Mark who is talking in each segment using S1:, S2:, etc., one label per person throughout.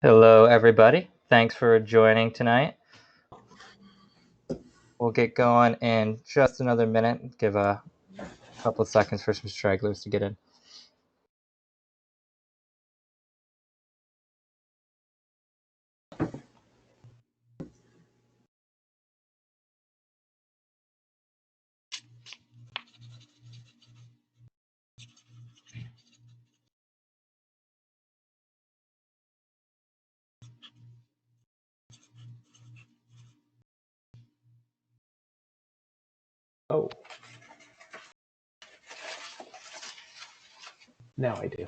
S1: Hello, everybody. Thanks for joining tonight. We'll get going in just another minute. Give a couple of seconds for some stragglers to get in.
S2: Oh. Now I do.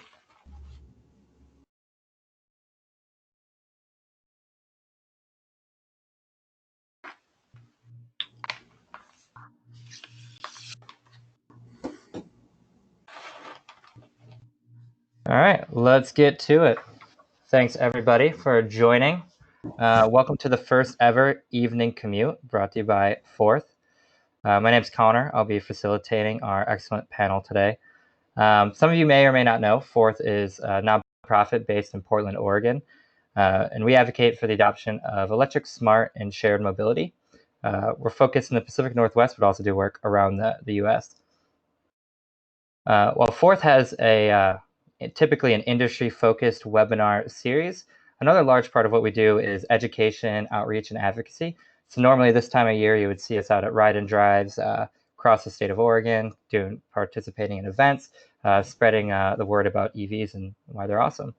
S1: All right, let's get to it. Thanks, everybody, for joining. Welcome to the first ever evening commute brought to you by Fourth. My name is Connor. I'll be facilitating our excellent panel today. Some of you may or may not know, Fourth is a nonprofit based in Portland, Oregon, and we advocate for the adoption of electric, smart, and shared mobility. We're focused in the Pacific Northwest, but also do work around the U.S. While Fourth has typically an industry-focused webinar series, another large part of what we do is education, outreach, and advocacy. So normally this time of year, you would see us out at ride and drives across the state of Oregon, participating in events, spreading the word about EVs and why they're awesome.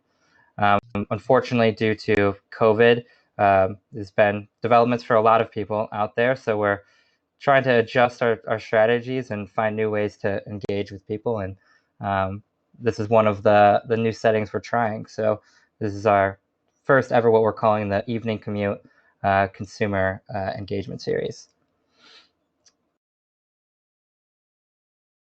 S1: Unfortunately, due to COVID, there's been developments for a lot of people out there, so we're trying to adjust our strategies and find new ways to engage with people. And this is one of the new settings we're trying. So this is our first ever what we're calling the Evening Commute Consumer Engagement Series.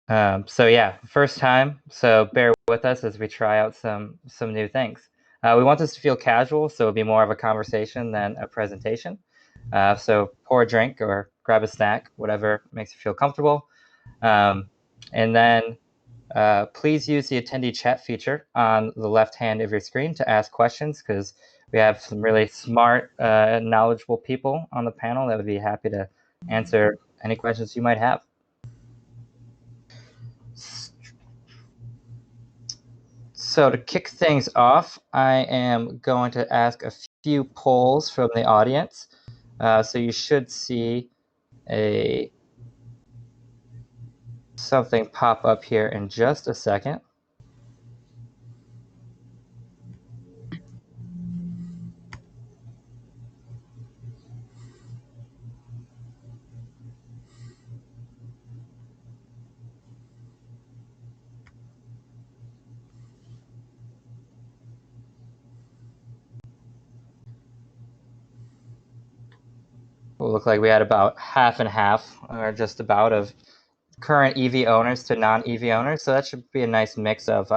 S1: So yeah, first time. So bear with us as we try out some new things. We want this to feel casual, so it'll be more of a conversation than a presentation. So pour a drink or grab a snack, whatever makes you feel comfortable. And then please use the attendee chat feature on the left hand of your screen to ask questions, because we have some really smart, knowledgeable people on the panel that would be happy to answer any questions you might have. So to kick things off, I am going to ask a few polls from the audience. So you should see something pop up here in just a second. It will look like we had about half and half, or just about, of current EV owners to non-EV owners. So that should be a nice mix of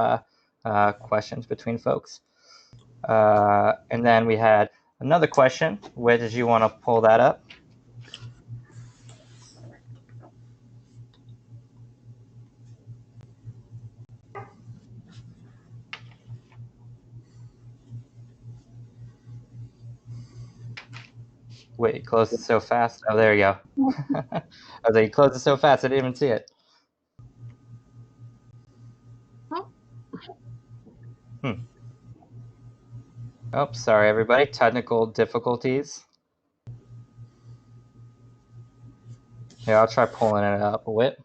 S1: questions between folks. And then we had another question. Where did you want to pull that up? Wait, you closed it so fast. Oh, there you go. I was like, you closed it so fast, I didn't even see it. Oh, sorry, everybody. Technical difficulties. Here, I'll try pulling it up a bit.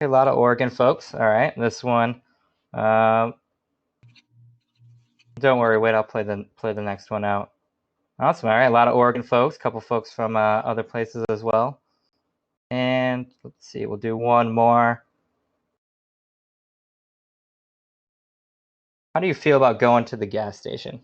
S1: A lot of Oregon folks. All right, this one. Don't worry, wait. I'll play the next one out. Awesome. All right, a lot of Oregon folks. A couple folks from other places as well. And let's see, we'll do one more. How do you feel about going to the gas station?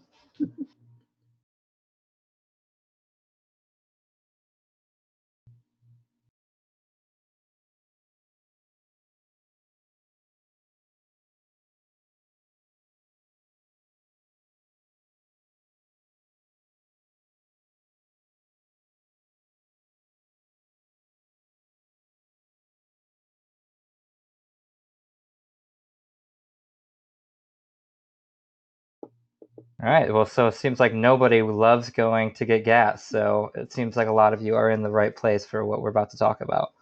S1: All right. Well, so it seems like nobody loves going to get gas. So it seems like a lot of you are in the right place for what we're about to talk about.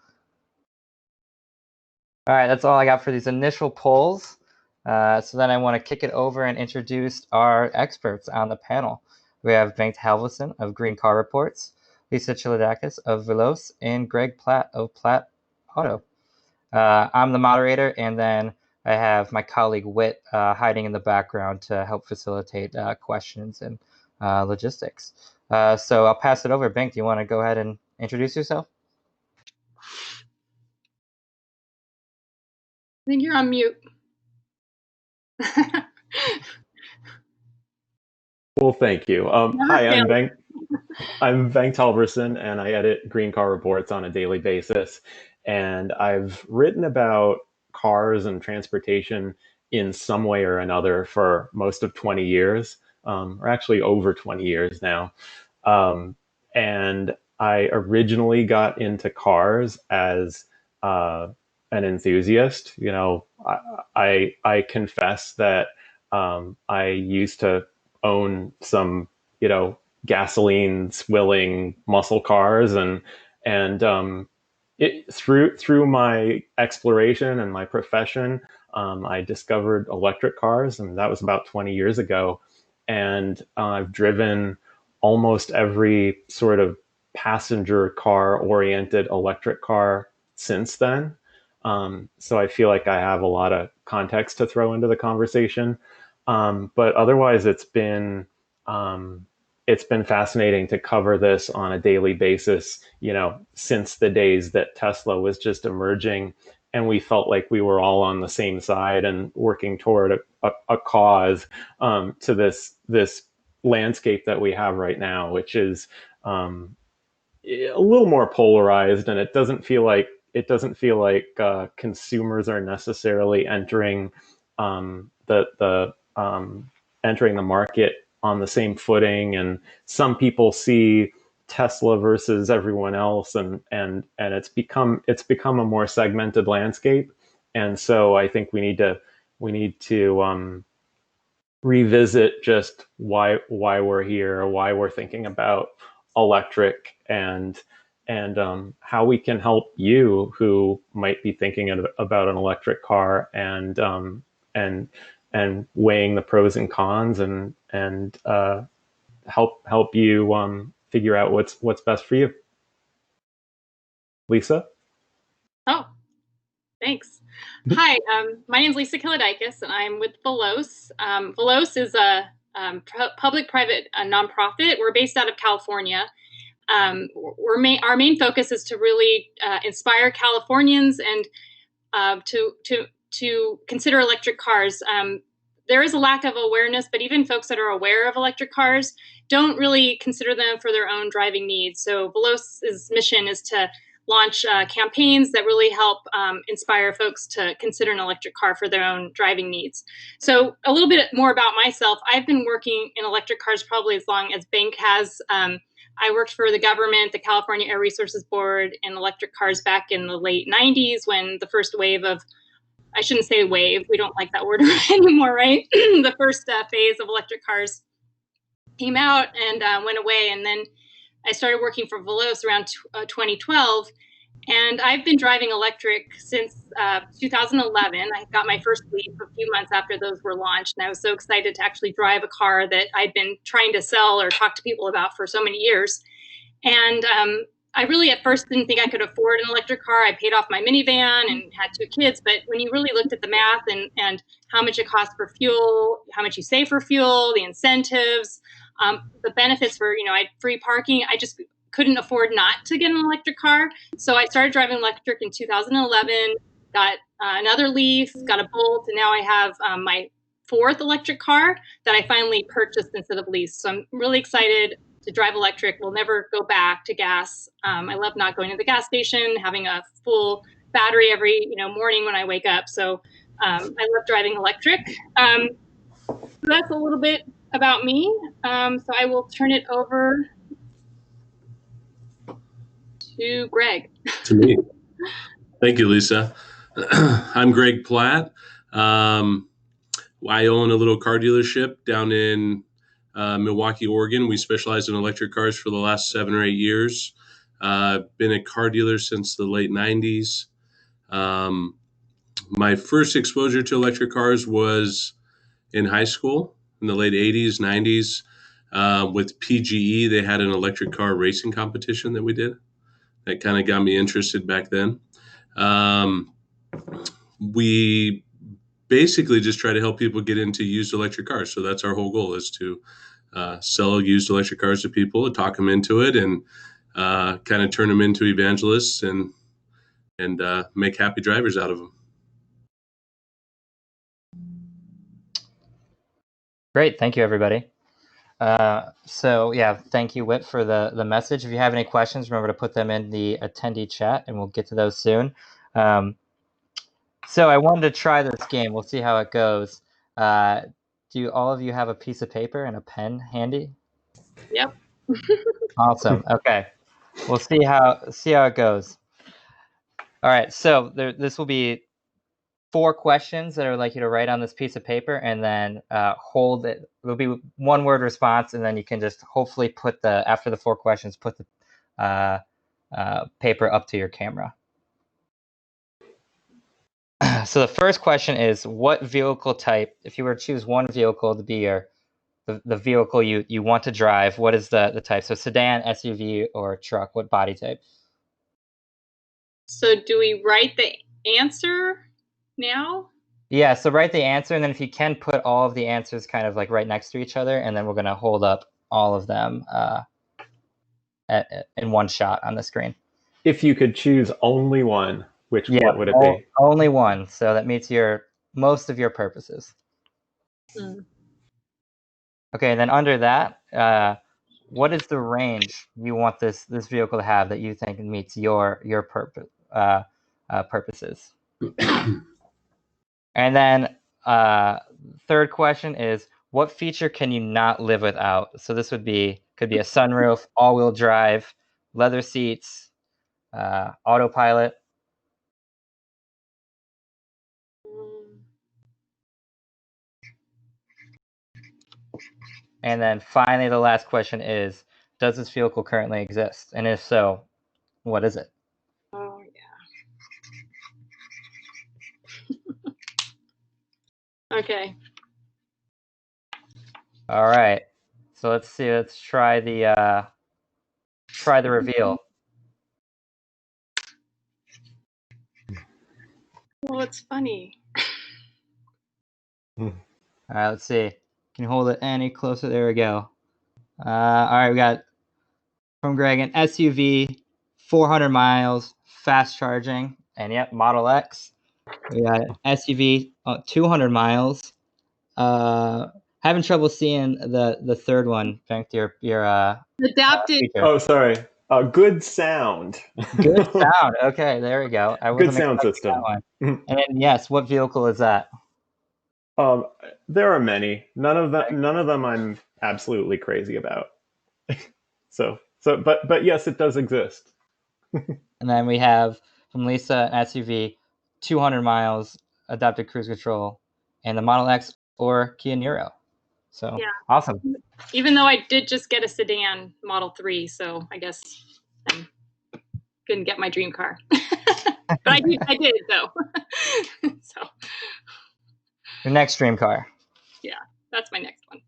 S1: All right. That's all I got for these initial polls. So then I want to kick it over and introduce our experts on the panel. We have Bengt Halvorson of Green Car Reports, Lisa Chiladakis of Veloz, and Greg Platt of Platt Auto. I'm the moderator, and then I have my colleague Whit hiding in the background to help facilitate questions and logistics. So I'll pass it over. Bengt, do you want to go ahead and introduce yourself?
S2: I think you're on mute.
S3: Well, thank you. Hi, I'm Bengt. I'm Bengt Halvorson, and I edit Green Car Reports on a daily basis. And I've written about cars and transportation in some way or another for most of 20 years, or actually over 20 years now. And I originally got into cars as an enthusiast. I confess that I used to own some, gasoline swilling muscle cars, and through my exploration and my profession, I discovered electric cars, and that was about 20 years ago. And I've driven almost every sort of passenger car oriented electric car since then. So I feel like I have a lot of context to throw into the conversation. But otherwise, it's been fascinating to cover this on a daily basis, since the days that Tesla was just emerging and we felt like we were all on the same side and working toward a cause, to this landscape that we have right now, which is a little more polarized, and it doesn't feel like consumers are necessarily entering the market on the same footing. And some people see Tesla versus everyone else, and it's become a more segmented landscape. And so I think we need to revisit just why we're here, why we're thinking about electric, and how we can help you who might be thinking about an electric car, and weighing the pros and cons, and help you figure out what's best for you. Lisa?
S2: Oh, thanks. Hi, my name is Lisa Chiladakis, and I'm with Veloz. Veloz is a public-private nonprofit. We're based out of California. Our main focus is to really inspire Californians and to consider electric cars. There is a lack of awareness, but even folks that are aware of electric cars don't really consider them for their own driving needs. So Veloz's mission is to launch campaigns that really help inspire folks to consider an electric car for their own driving needs. So a little bit more about myself. I've been working in electric cars probably as long as Bengt has. I worked for the government, the California Air Resources Board, in electric cars back in the late 90s, when the first wave of, I shouldn't say wave, we don't like that word anymore, right? The first phase of electric cars came out and went away. And then I started working for Veloz around 2012. And I've been driving electric since 2011. I got my first Leaf a few months after those were launched. And I was so excited to actually drive a car that I'd been trying to sell or talk to people about for so many years. And I really at first didn't think I could afford an electric car. I paid off my minivan and had 2 kids. But when you really looked at the math and how much it costs for fuel, how much you save for fuel, the incentives, the benefits for, I had free parking, I just couldn't afford not to get an electric car. So I started driving electric in 2011, got another Leaf, got a Bolt, and now I have my 4th electric car that I finally purchased instead of leased. So I'm really excited to drive electric. We'll never go back to gas. I love not going to the gas station, having a full battery every morning when I wake up. So I love driving electric. So that's a little bit about me. So I will turn it over to Greg.
S4: To me. Thank you, Lisa. I'm Greg Platt. I own a little car dealership down in Milwaukee, Oregon. We specialize in electric cars for the last 7 or 8 years. Been a car dealer since the late 90s. My first exposure to electric cars was in high school in the late 80s, 90s. With PGE, they had an electric car racing competition that we did. That kind of got me interested back then. We basically just try to help people get into used electric cars. So that's our whole goal, is to sell used electric cars to people, talk them into it, and kind of turn them into evangelists and make happy drivers out of them.
S1: Great. Thank you, everybody. So yeah, thank you, Whit, for the message. If you have any questions, remember to put them in the attendee chat, and we'll get to those soon. So I wanted to try this game. We'll see how it goes. Do all of you have a piece of paper and a pen handy?
S2: Yep.
S1: Awesome. Okay. We'll see how it goes. All right. So this will be 4 questions that I would like you to write on this piece of paper, and then hold it. It'll be one word response, and then you can just hopefully put after the 4 questions, put the paper up to your camera. So the first question is, what vehicle type, if you were to choose one vehicle to be the vehicle you want to drive, what is the type? So sedan, SUV, or truck, what body type?
S2: So do we write the answer now?
S1: Yeah, so write the answer, and then if you can, put all of the answers kind of like right next to each other, and then we're going to hold up all of them in one shot on the screen.
S3: If you could choose only one, what would it be?
S1: Only one, so that meets most of your purposes. Okay, and then under that, what is the range you want this vehicle to have that you think meets your purposes? And then third question is, what feature can you not live without? So this could be a sunroof, all-wheel drive, leather seats, autopilot. And then finally, the last question is, does this vehicle currently exist? And if so, what is it?
S2: Oh, yeah. Okay.
S1: All right. So let's see. Let's try the reveal.
S2: Well, it's funny.
S1: All right. Let's see. Can you hold it any closer? There we go. All right. We got from Greg an SUV, 400 miles, fast charging, and yep, Model X. We got an SUV, 200 miles. Having trouble seeing the third one, Bengt, your
S2: adapted.
S3: Oh, sorry. Good sound.
S1: Good sound. Okay, there we go.
S3: Good sound system.
S1: And then yes, what vehicle is that?
S3: There are many. None of them I'm absolutely crazy about. But yes, it does exist.
S1: And then we have from Lisa an SUV, 200 miles, adaptive cruise control, and the Model X or Kia Niro. So yeah. Awesome.
S2: Even though I did just get a sedan Model 3, so I guess I couldn't get my dream car. But I did though. So
S1: your next dream car.
S2: Yeah, that's my next one.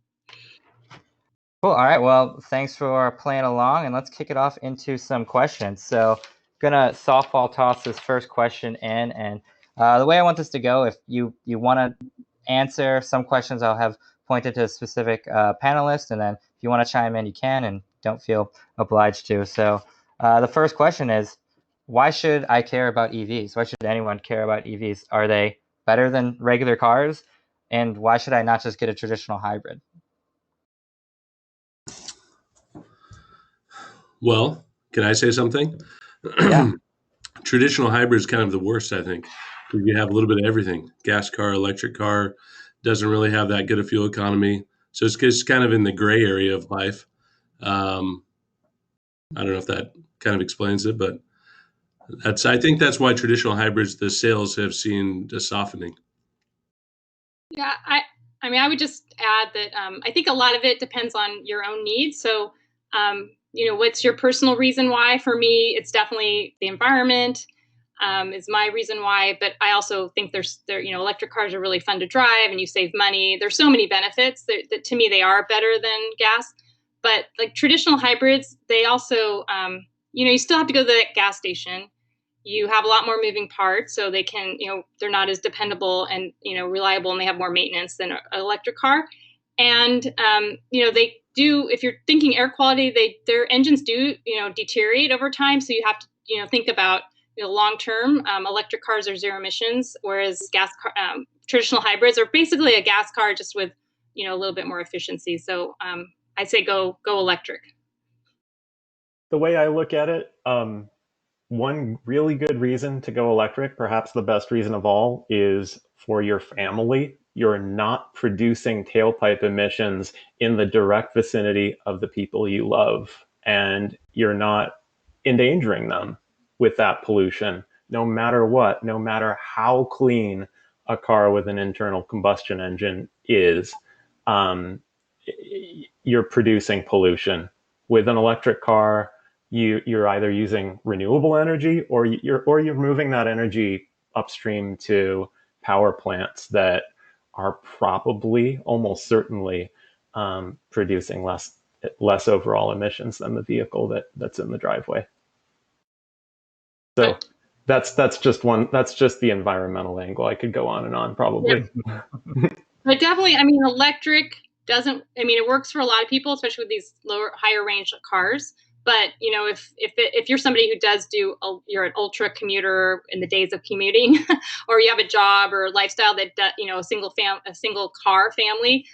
S1: Cool. All right. Well, thanks for playing along, and let's kick it off into some questions. So, gonna softball toss this first question in, and the way I want this to go, if you want to answer some questions, I'll have pointed to a specific panelist, and then if you want to chime in, you can, and don't feel obliged to. So, the first question is, why should I care about EVs? Why should anyone care about EVs? Are they better than regular cars? And why should I not just get a traditional hybrid?
S4: Well, can I say something?
S1: Yeah.
S4: Traditional hybrid is kind of the worst, I think. You have a little bit of everything. Gas car, electric car, doesn't really have that good a fuel economy. So it's kind of in the gray area of life. I don't know if that kind of explains it, but I think that's why traditional hybrids, the sales have seen a softening.
S2: Yeah, I mean, I would just add that I think a lot of it depends on your own needs. So, what's your personal reason why? For me, it's definitely the environment is my reason why. But I also think electric cars are really fun to drive, and you save money. There's so many benefits that to me they are better than gas. But like traditional hybrids, they also, you still have to go to the gas station. You have a lot more moving parts, so they can, they're not as dependable and, reliable, and they have more maintenance than an electric car. And, they do, if you're thinking air quality, their engines do, deteriorate over time. So you have to, think about, long term. Electric cars are zero emissions, whereas traditional hybrids are basically a gas car just with, a little bit more efficiency. So I'd say go electric.
S3: The way I look at it, one really good reason to go electric, perhaps the best reason of all, is for your family. You're not producing tailpipe emissions in the direct vicinity of the people you love, and you're not endangering them with that pollution, no matter what, no matter how clean a car with an internal combustion engine is. You're producing pollution. With an electric car, you're either using renewable energy or you're moving that energy upstream to power plants that are probably almost certainly producing less overall emissions than the vehicle that's in the driveway. So that's just the environmental angle. I could go on and on probably.
S2: Yep. But definitely, I mean, electric it works for a lot of people, especially with these higher range cars. But if you're somebody who you're an ultra commuter in the days of commuting, or you have a job or a lifestyle that a single car family,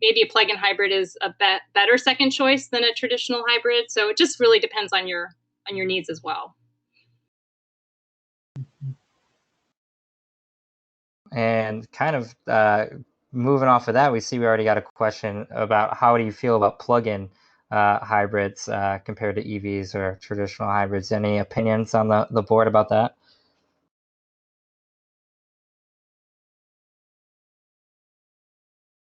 S2: maybe a plug-in hybrid is a better second choice than a traditional hybrid. So it just really depends on your needs as well.
S1: And kind of moving off of that, we already got a question about how do you feel about plug-in hybrids compared to EVs or traditional hybrids. Any opinions on the board about that?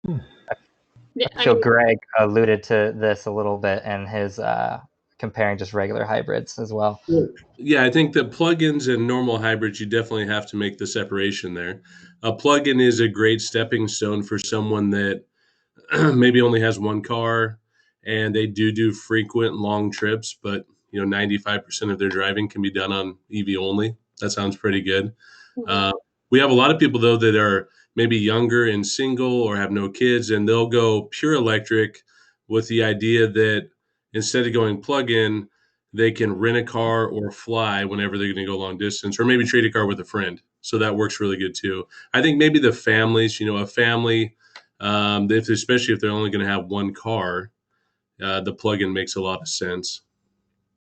S1: I feel Greg alluded to this a little bit in his comparing just regular hybrids as well.
S4: Yeah, I think that plug-ins and normal hybrids, you definitely have to make the separation there. A plug-in is a great stepping stone for someone that maybe only has one car and they do frequent long trips, but 95% of their driving can be done on EV only. That sounds pretty good. Mm-hmm. We have a lot of people though that are maybe younger and single or have no kids, and they'll go pure electric with the idea that instead of going plug-in, they can rent a car or fly whenever they're going to go long distance, or maybe trade a car with a friend. So that works really good too. I think maybe the families, a family, especially if they're only going to have one car, the plug-in makes a lot of sense.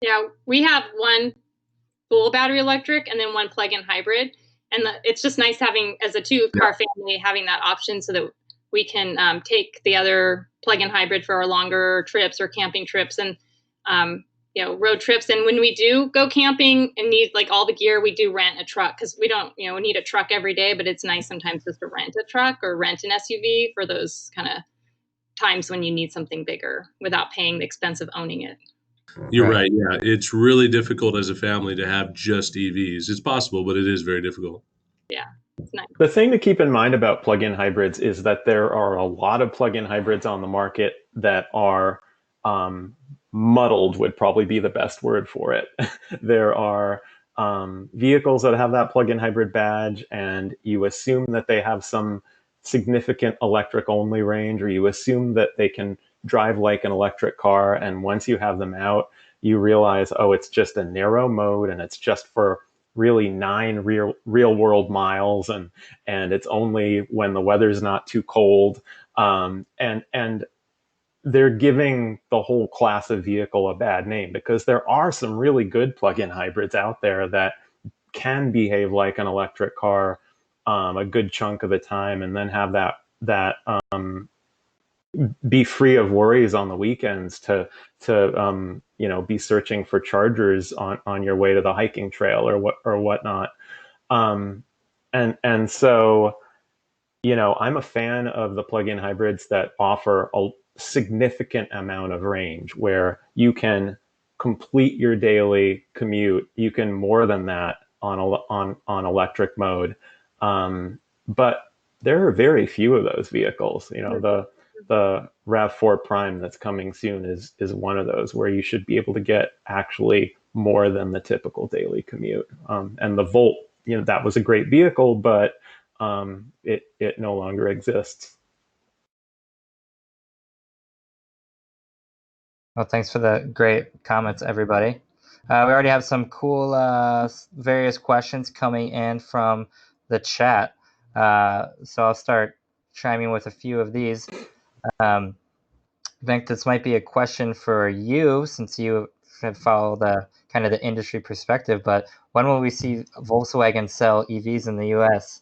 S2: Yeah, we have one full battery electric and then one plug-in hybrid. And it's just nice having, as a two-car family, having that option so that we can take the other plug-in hybrid for our longer trips or camping trips and, road trips. And when we do go camping and need like all the gear, we do rent a truck because we don't, need a truck every day, but it's nice sometimes just to rent a truck or rent an SUV for those kind of times when you need something bigger without paying the expense of owning it.
S4: You're right. Yeah. It's really difficult as a family to have just EVs. It's possible, but it is very difficult.
S2: Yeah. It's nice.
S3: The thing to keep in mind about plug-in hybrids is that there are a lot of plug-in hybrids on the market that are muddled, would probably be the best word for it. There are vehicles that have that plug-in hybrid badge, and you assume that they have some significant electric only range, or you assume that they can drive like an electric car. And once you have them out, you realize, oh, it's just a narrow mode and it's just for really 9 real world miles. And it's only when the weather's not too cold. And they're giving the whole class of vehicle a bad name, because there are some really good plug-in hybrids out there that can behave like an electric car a good chunk of the time, and then have that be free of worries on the weekends to be searching for chargers on your way to the hiking trail or whatnot. And so I'm a fan of the plug-in hybrids that offer a significant amount of range where you can complete your daily commute. You can more than that on electric mode. But there are very few of those vehicles. The RAV4 Prime that's coming soon is one of those where you should be able to get actually more than the typical daily commute. And the Volt, that was a great vehicle, but it no longer exists.
S1: Well, thanks for the great comments, everybody. We already have some cool various questions coming in from the chat. So I'll start chiming with a few of these. Bengt, this might be a question for you since you have followed the kind of the industry perspective, but when will we see Volkswagen sell EVs in the US?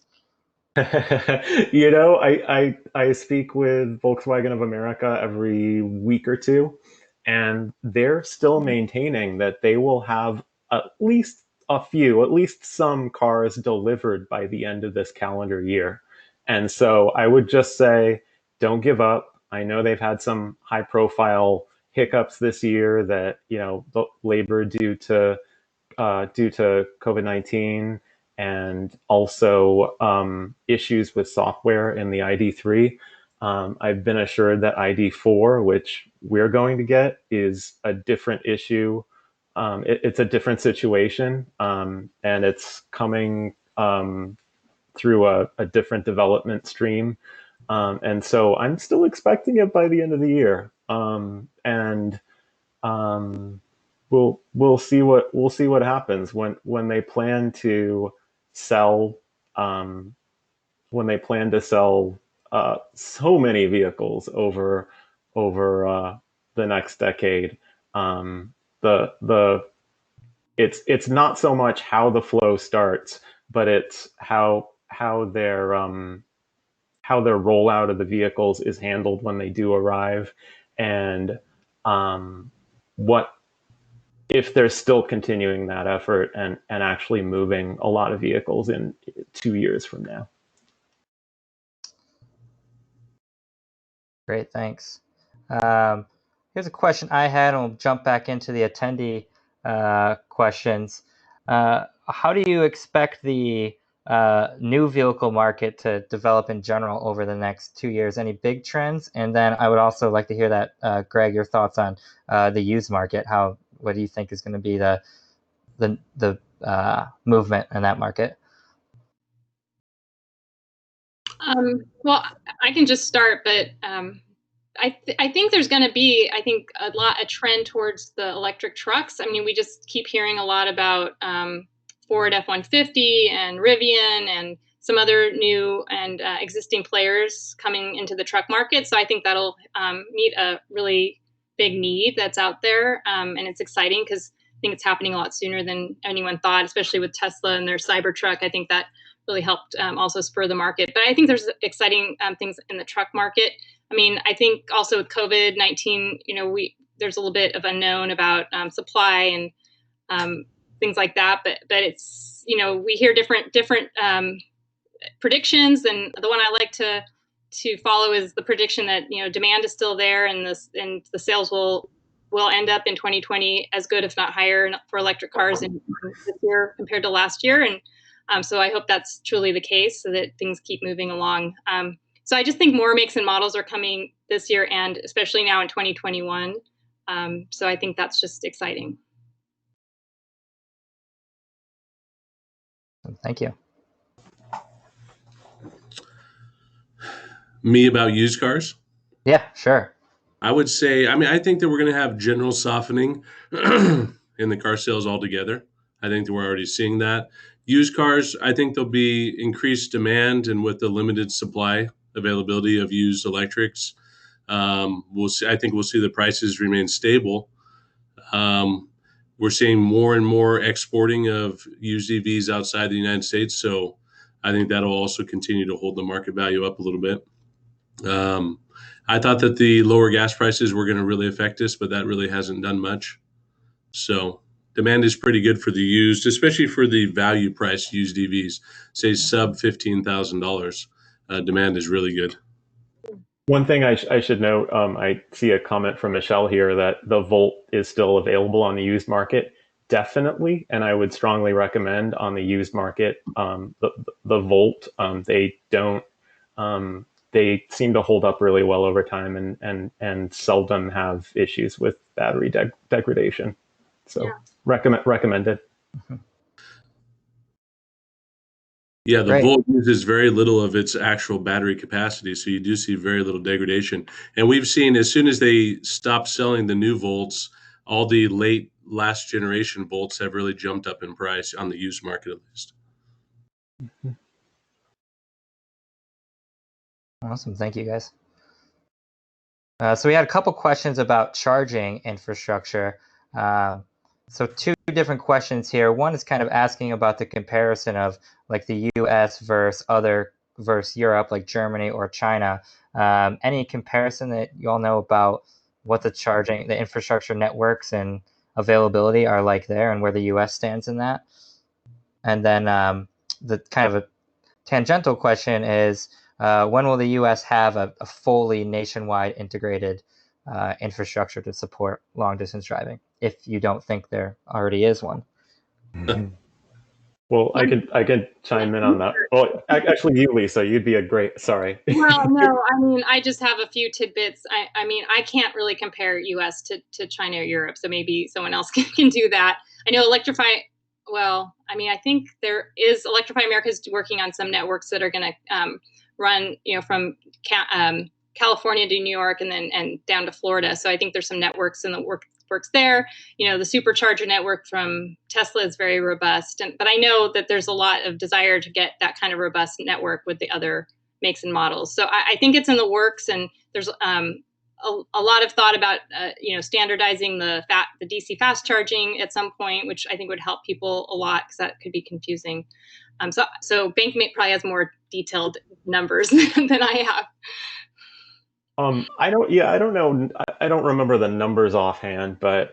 S3: I speak with Volkswagen of America every week or two, and they're still maintaining that they will have at least at least some cars delivered by the end of this calendar year. And so I would just say, don't give up. I know they've had some high profile hiccups this year that, the labor due to COVID-19 and also issues with software in the ID3. I've been assured that ID4, which we're going to get, is a different issue. It's a different situation, and it's coming through a different development stream. And so I'm still expecting it by the end of the year. And we'll see what happens when they plan to sell so many vehicles over the next decade. The it's not so much how the flow starts, but it's how their rollout of the vehicles is handled when they do arrive, and what if they're still continuing that effort and actually moving a lot of vehicles in 2 years from now.
S1: Great, thanks. Here's a question I had, and we'll jump back into the attendee questions. How do you expect the new vehicle market to develop in general over the next 2 years? Any big trends? And then I would also like to hear that, Greg, your thoughts on the used market. What do you think is going to be the movement in that market?
S2: Well, I can just start, but I think there's going to be, a trend towards the electric trucks. I mean, we just keep hearing a lot about Ford F-150 and Rivian and some other new and existing players coming into the truck market. So I think that'll meet a really big need that's out there. And it's exciting because I think it's happening a lot sooner than anyone thought, especially with Tesla and their Cybertruck. I think that really helped also spur the market. But I think there's exciting things in the truck market. I mean, I think also with COVID-19, there's a little bit of unknown about supply and things like that. But it's, we hear different predictions, and the one I like to follow is the prediction that demand is still there, and the sales will end up in 2020 as good, if not higher, for electric cars in this year compared to last year. And so I hope that's truly the case, so that things keep moving along. So I just think more makes and models are coming this year, and especially now in 2021. So I think that's just exciting.
S1: Thank you.
S4: Me about used cars?
S1: Yeah, sure.
S4: I would say, I think that we're going to have general softening in the car sales altogether. I think that we're already seeing that. Used cars, I think there'll be increased demand, and with the limited supply availability of used electrics, we'll see. I think we'll see the prices remain stable. We're seeing more and more exporting of used EVs outside the United States, so I think that'll also continue to hold the market value up a little bit. I thought that the lower gas prices were going to really affect us, but that really hasn't done much. So demand is pretty good for the used, especially for the value price used EVs, say sub $15,000. demand is really good.
S3: One thing I should note, I see a comment from Michelle here that the Volt is still available on the used market. Definitely, and I would strongly recommend on the used market the Volt. They don't. They seem to hold up really well over time, and seldom have issues with battery degradation. So
S2: Yeah.
S3: recommended.
S4: Yeah, the
S1: Great.
S4: Volt uses very little of its actual battery capacity, so you do see very little degradation. And we've seen as soon as they stopped selling the new Volts, all the last generation Volts have really jumped up in price on the used market, at least.
S1: Awesome. Thank you, guys. So we had a couple questions about charging infrastructure. So two different questions here. One is kind of asking about the comparison of like the US versus Europe, like Germany or China. Any comparison that you all know about what the infrastructure networks and availability are like there and where the US stands in that? And then the kind of a tangential question is, when will the US have a fully nationwide integrated infrastructure to support long distance driving, if you don't think there already is one?
S3: Well, I could chime in on that. Well, actually, you, Lisa, you'd be a great. Sorry.
S2: Well, no, I mean, I just have a few tidbits. I mean, I can't really compare US to China or Europe, so maybe someone else can do that. I know well, I mean, I think there is Electrify America is working on some networks that are going to run, from California to New York and down to Florida. So I think there's some networks in the works there. The supercharger network from Tesla is very robust, but I know that there's a lot of desire to get that kind of robust network with the other makes and models. So I think it's in the works, and there's a lot of thought about standardizing the DC fast charging at some point, which I think would help people a lot because that could be confusing. So Bengt probably has more detailed numbers than I have.
S3: I don't know. I don't remember the numbers offhand, but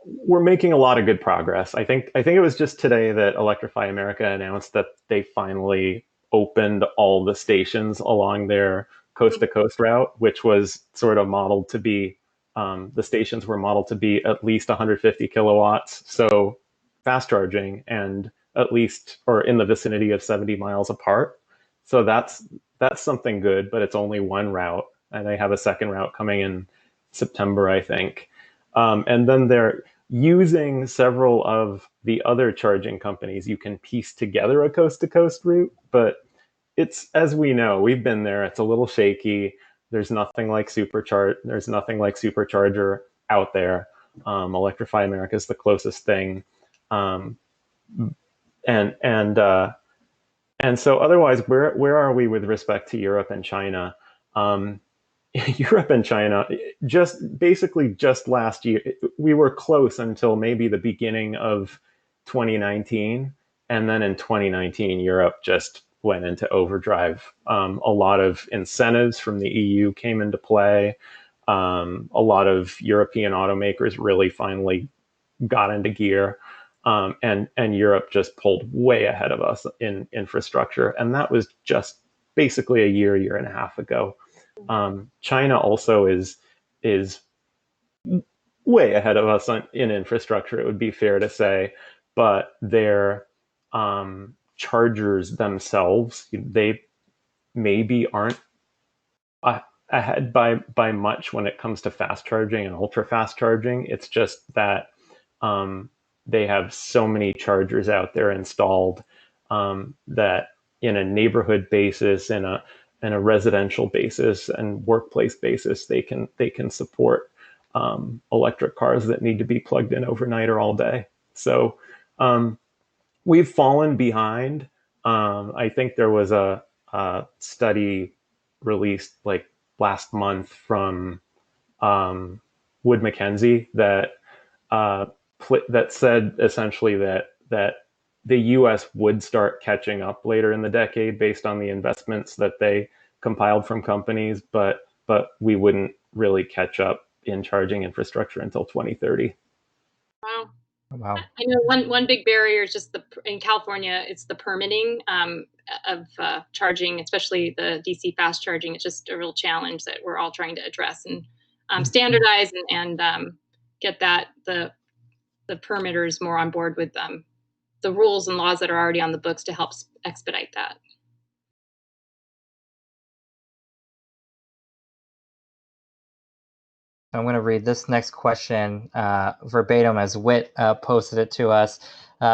S3: we're making a lot of good progress. I think it was just today that Electrify America announced that they finally opened all the stations along their coast to coast route, which was sort of modeled to be, the stations were modeled to be at least 150 kilowatts. So fast charging, and at least, or in the vicinity of 70 miles apart. So that's something good, but it's only one route, and they have a second route coming in September, I think. And then they're using several of the other charging companies. You can piece together a coast-to-coast route, but it's, as we know, we've been there, it's a little shaky. There's nothing like supercharger out there. Electrify America is the closest thing. And so otherwise, where are we with respect to Europe and China? Europe and China, just last year, we were close until maybe the beginning of 2019. And then in 2019, Europe just went into overdrive. A lot of incentives from the EU came into play. A lot of European automakers really finally got into gear. And Europe just pulled way ahead of us in infrastructure. And that was just basically a year and a half ago. China also is way ahead of us in infrastructure, it would be fair to say, but their chargers themselves, they maybe aren't ahead by much when it comes to fast charging and ultra fast charging. It's just that they have so many chargers out there installed that in a neighborhood basis, in a residential basis and workplace basis, they can support electric cars that need to be plugged in overnight or all day. So we've fallen behind. I think there was a study released like last month from Wood Mackenzie that said essentially that the U.S. would start catching up later in the decade based on the investments that they compiled from companies, but we wouldn't really catch up in charging infrastructure until 2030.
S2: Wow.
S1: Wow.
S2: I know one big barrier is just in California, it's the permitting of charging, especially the DC fast charging. It's just a real challenge that we're all trying to address and standardize and get the permitters more on board with the rules and laws that are already on the books to help expedite that.
S1: I'm going to read this next question verbatim as Whit posted it to us.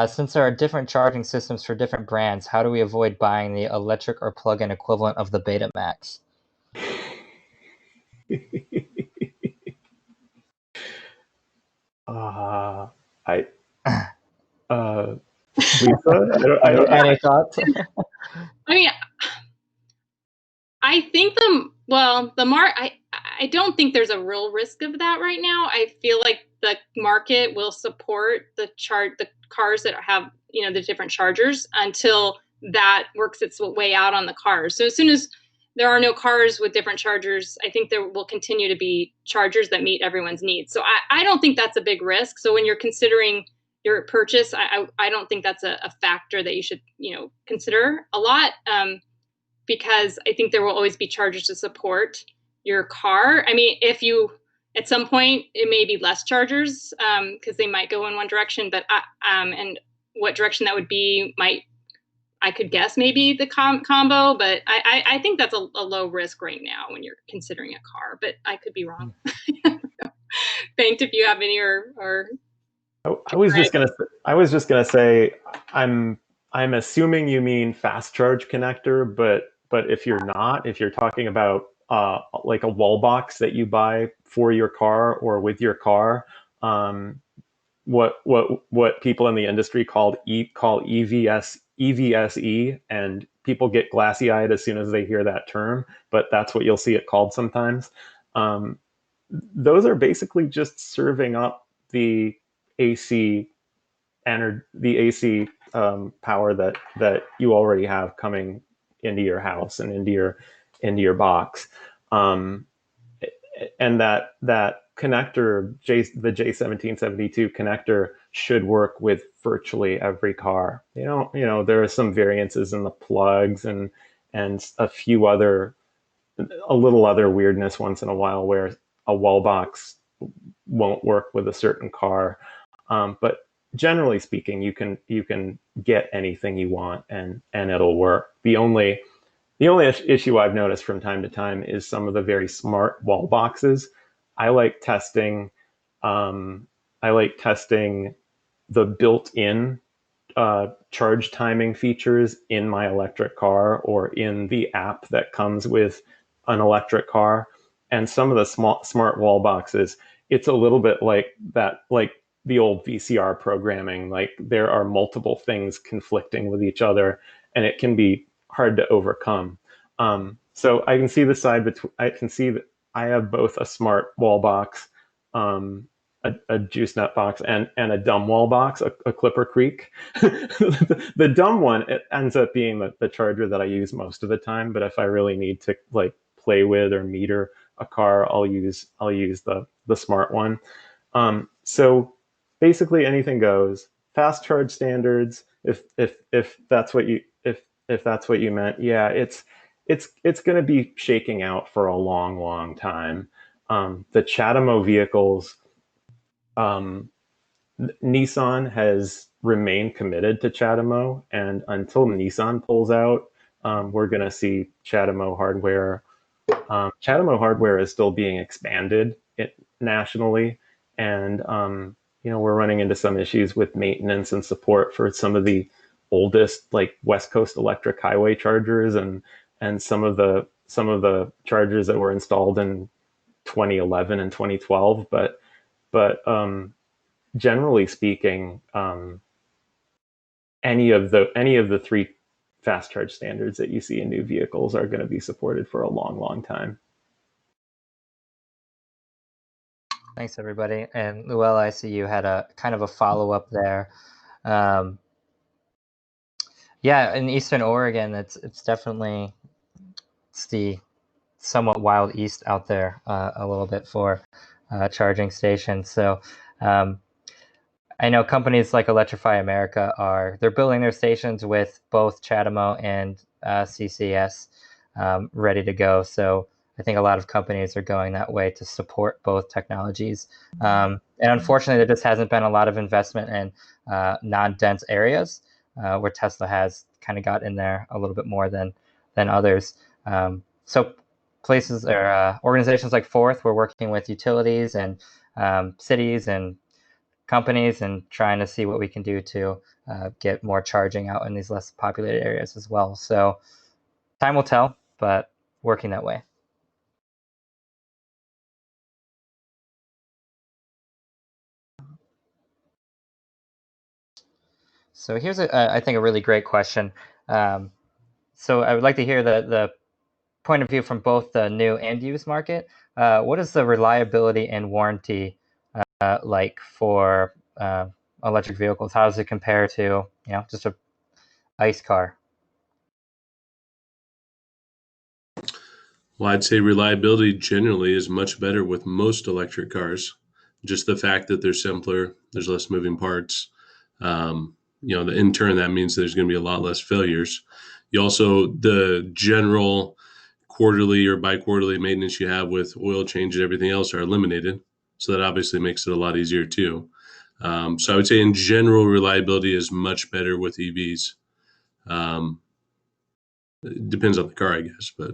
S1: Since there are different charging systems for different brands, how do we avoid buying the electric or plug-in equivalent of the Betamax?
S3: Lisa,
S1: Any thoughts?
S2: I mean, I think I don't think there's a real risk of that right now. I feel like the market will support the cars that have, the different chargers until that works its way out on the cars. So as soon as there are no cars with different chargers, I think there will continue to be chargers that meet everyone's needs. So I don't think that's a big risk. So when you're considering your purchase, I don't think that's a factor that you should, consider a lot. Because I think there will always be chargers to support your car. I mean, at some point, it may be less chargers because they might go in one direction, but and what direction that would be I could guess maybe the combo, but I think that's a low risk right now when you're considering a car, but I could be wrong. Bengt, if you have any or
S3: I was just gonna say I'm assuming you mean fast charge connector, but if you're talking about like a wall box that you buy for your car or with your car, what people in the industry call EVSE, and people get glassy eyed as soon as they hear that term, but that's what you'll see it called sometimes. Those are basically just serving up the AC power that you already have coming into your house and into your box, and that connector, the J1772 connector, should work with virtually every car. There are some variances in the plugs and a little other weirdness once in a while where a wall box won't work with a certain car. But generally speaking, you can get anything you want and it'll work. The only issue I've noticed from time to time is some of the very smart wall boxes. I like testing the built-in charge timing features in my electric car or in the app that comes with an electric car. And some of the smart wall boxes, it's a little bit like that, like the old VCR programming. Like there are multiple things conflicting with each other, and it can be hard to overcome. So I can see the side between. I can see that I have both a smart wall box, a juice nut box, and a dumb wall box, a Clipper Creek. The dumb one, it ends up being the charger that I use most of the time. But if I really need to like play with or meter a car, I'll use the smart one. So basically anything goes. Fast charge standards, if that's what you meant, yeah, it's going to be shaking out for a long time. The CHAdeMO vehicles, Nissan has remained committed to CHAdeMO, and until Nissan pulls out, we're going to see CHAdeMO hardware. CHAdeMO hardware is still being expanded nationally, and we're running into some issues with maintenance and support for some of the oldest, like West Coast electric highway chargers, and some of the chargers that were installed in 2011 and 2012. But generally speaking, any of the three fast charge standards that you see in new vehicles are going to be supported for a long time.
S1: Thanks, everybody. And Luella, I see you had a kind of a follow-up there. Yeah, in Eastern Oregon, it's definitely the somewhat wild east out there a little bit for charging stations. So I know companies like Electrify America they're building their stations with both CHAdeMO and CCS ready to go. So I think a lot of companies are going that way to support both technologies. And unfortunately, there just hasn't been a lot of investment in non-dense areas where Tesla has kind of got in there a little bit more than others. So places or organizations like Forth, we're working with utilities and cities and companies and trying to see what we can do to get more charging out in these less populated areas as well. So time will tell, but working that way. So here's I think a really great question. So I would like to hear the point of view from both the new and used market. What is the reliability and warranty like for electric vehicles? How does it compare to just a ICE car?
S4: Well, I'd say reliability generally is much better with most electric cars. Just the fact that they're simpler, there's less moving parts. In turn, that means there's going to be a lot less failures. You also, the general quarterly or bi-quarterly maintenance you have with oil change and everything else are eliminated. So that obviously makes it a lot easier too. So I would say in general, reliability is much better with EVs. It depends on the car, I guess, but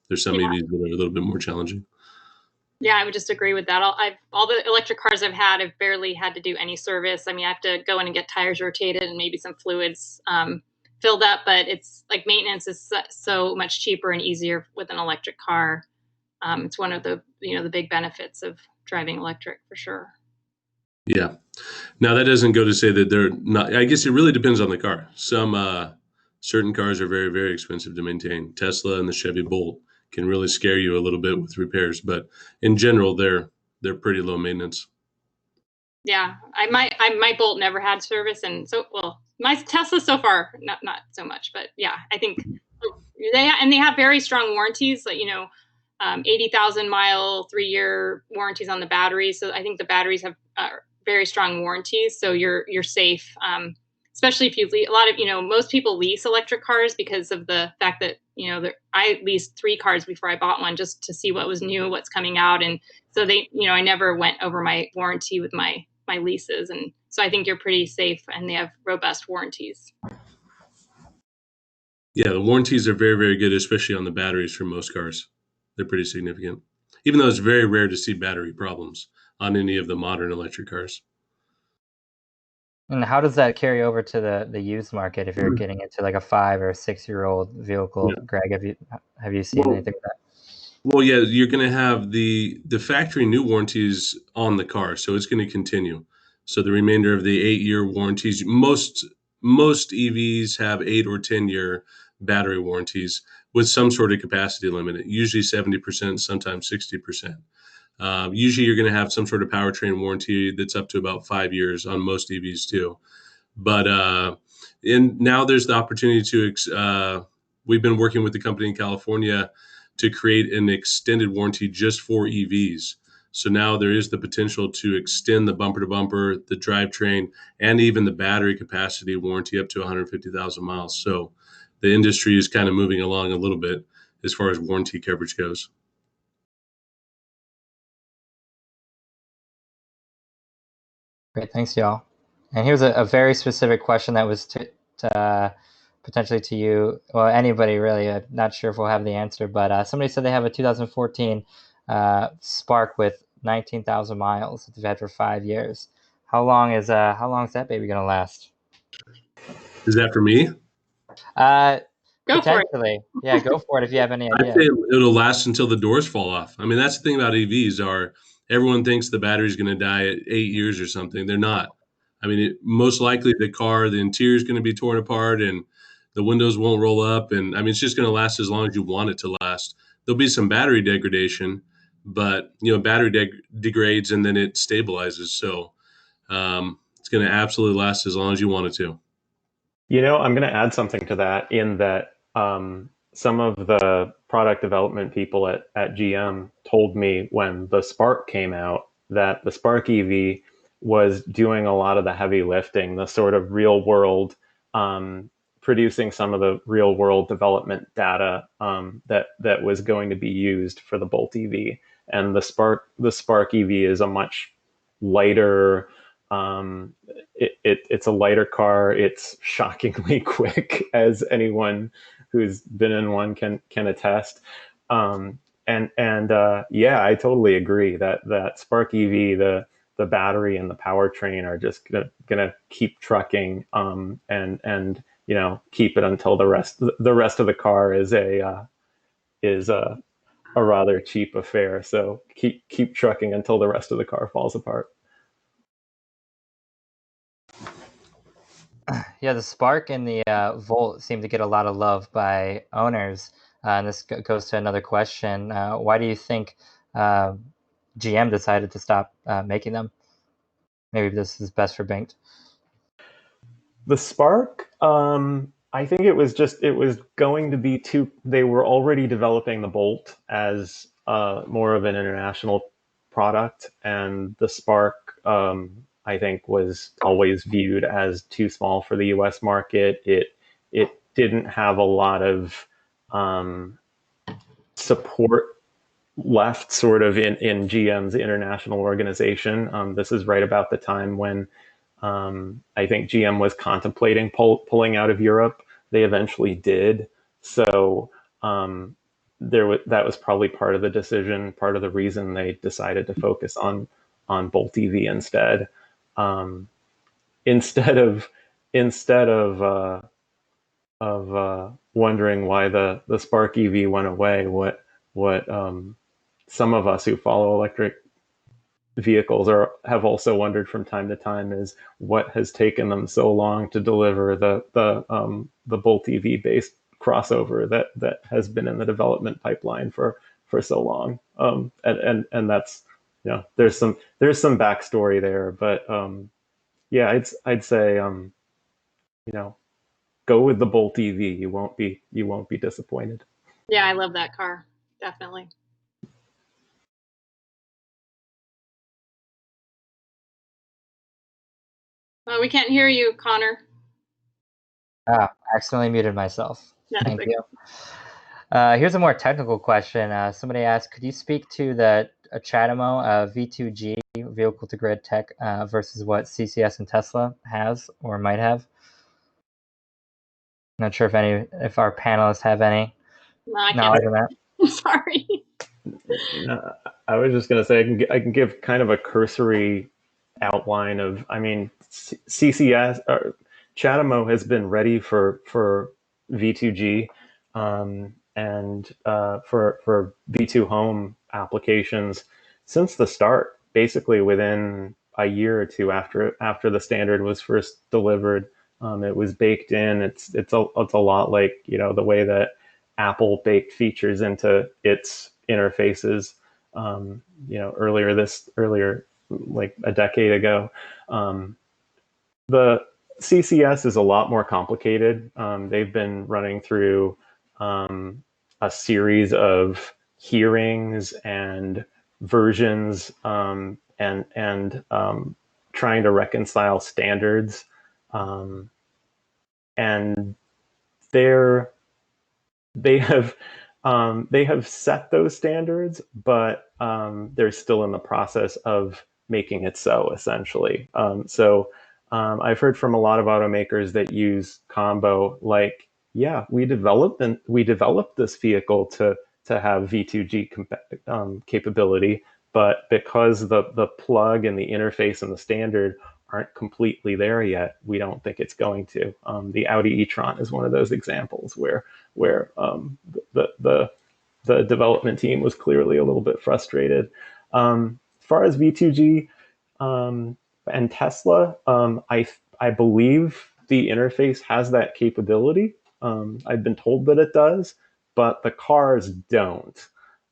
S4: there's some EVs that are a little bit more challenging.
S2: Yeah, I would just agree with that. All the electric cars I've had, I've barely had to do any service. I mean, I have to go in and get tires rotated and maybe some fluids filled up, but it's like maintenance is so much cheaper and easier with an electric car. It's one of the big benefits of driving electric for sure.
S4: Yeah. Now that doesn't go to say that they're not. I guess it really depends on the car. Some certain cars are very, very expensive to maintain. Tesla and the Chevy Bolt can really scare you a little bit with repairs, but in general, they're pretty low maintenance.
S2: Yeah, my Bolt never had service, and my Tesla so far not so much, but yeah, I think they have very strong warranties, like 80,000 mile 3-year warranties on the batteries. So I think the batteries have very strong warranties, so you're safe. Especially if you a lot of most people lease electric cars because of the fact that I leased 3 cars before I bought one just to see what was new, what's coming out, and so I never went over my warranty with my leases, and so I think you're pretty safe, and they have robust warranties.
S4: Yeah, the warranties are very, very good, especially on the batteries for most cars. They're pretty significant, even though it's very rare to see battery problems on any of the modern electric cars.
S1: And how does that carry over to the used market if you're getting into like a 5 or 6-year-old vehicle? Yeah. Greg, have you seen anything like that?
S4: Well, yeah, you're going to have the factory new warranties on the car, so it's going to continue. So the remainder of the 8-year warranties, most EVs have 8 or 10-year battery warranties with some sort of capacity limit, usually 70%, sometimes 60%. Usually you're going to have some sort of powertrain warranty that's up to about 5 years on most EVs too. But and now there's the opportunity to, we've been working with the company in California to create an extended warranty just for EVs. So now there is the potential to extend the bumper-to-bumper, the drivetrain, and even the battery capacity warranty up to 150,000 miles. So the industry is kind of moving along a little bit as far as warranty coverage goes.
S1: Great, thanks, y'all. And here's a very specific question that was potentially to you, well, anybody really. I'm not sure if we'll have the answer, but somebody said they have a 2014 Spark with 19,000 miles that they've had for 5 years. How long is that baby gonna last?
S4: Is that for me?
S2: Go for it.
S1: Yeah, go for it if you have any idea.
S4: I'd say it'll last until the doors fall off. I mean, that's the thing about EVs are everyone thinks the battery's going to die at 8 years or something. They're not. I mean, most likely the interior is going to be torn apart and the windows won't roll up. And I mean, it's just going to last as long as you want it to last. There'll be some battery degradation, but battery degrades and then it stabilizes. So it's going to absolutely last as long as you want it to.
S3: I'm going to add something to that in that some of the product development people at GM told me when the Spark came out that the Spark EV was doing a lot of the heavy lifting, the sort of real world, producing some of the real world development data that was going to be used for the Bolt EV. And the Spark EV is a much lighter. It's a lighter car. It's shockingly quick, as anyone who's been in one can attest. Yeah, I totally agree that Spark EV, the battery and the powertrain are just gonna keep trucking, and keep it until the rest of the car is a rather cheap affair. So keep trucking until the rest of the car falls apart.
S1: Yeah, the Spark and the Volt seem to get a lot of love by owners. And this goes to another question. Why do you think GM decided to stop making them? Maybe this is best for Bengt.
S3: The Spark, I think it was going to be they were already developing the Bolt as more of an international product, and the Spark, I think, was always viewed as too small for the US market. It didn't have a lot of support left sort of in GM's international organization. This is right about the time when I think GM was contemplating pulling out of Europe. They eventually did. So that was probably part of the decision, part of the reason they decided to focus on Bolt EV instead. Instead of wondering why the Spark EV went away, what some of us who follow electric vehicles have also wondered from time to time is what has taken them so long to deliver the Bolt EV based crossover that has been in the development pipeline for so long. And that's, there's some backstory there, but yeah, I'd say go with the Bolt EV. You won't be disappointed.
S2: Yeah, I love that car. Definitely. We can't hear you, Connor.
S1: I accidentally muted myself.
S2: That's
S1: Thank
S2: okay.
S1: you. Here's a more technical question. Somebody asked, could you speak to the CHAdeMO V2G vehicle to grid tech versus what CCS and Tesla has or might have? Not sure if our panelists have any knowledge of that.
S2: Sorry.
S3: No, I was just going to say I can give kind of a cursory outline of. I mean, CCS or CHAdeMO has been ready for V2G and for V2 home applications since the start. Basically, within a year or two after the standard was first delivered, it was baked in. It's a lot like the way that Apple baked features into its interfaces, earlier, like a decade ago. The CCS is a lot more complicated. They've been running through a series of hearings and versions, and trying to reconcile standards, and they have set those standards, but they're still in the process of making it so, essentially. I've heard from a lot of automakers that use Combo, like, yeah, we developed this vehicle to have V2G capability, but because the plug and the interface and the standard aren't completely there yet, we don't think it's going to. The Audi e-tron is one of those examples where the development team was clearly a little bit frustrated. As far as V2G and Tesla, I believe the interface has that capability. I've been told that it does, but the cars don't.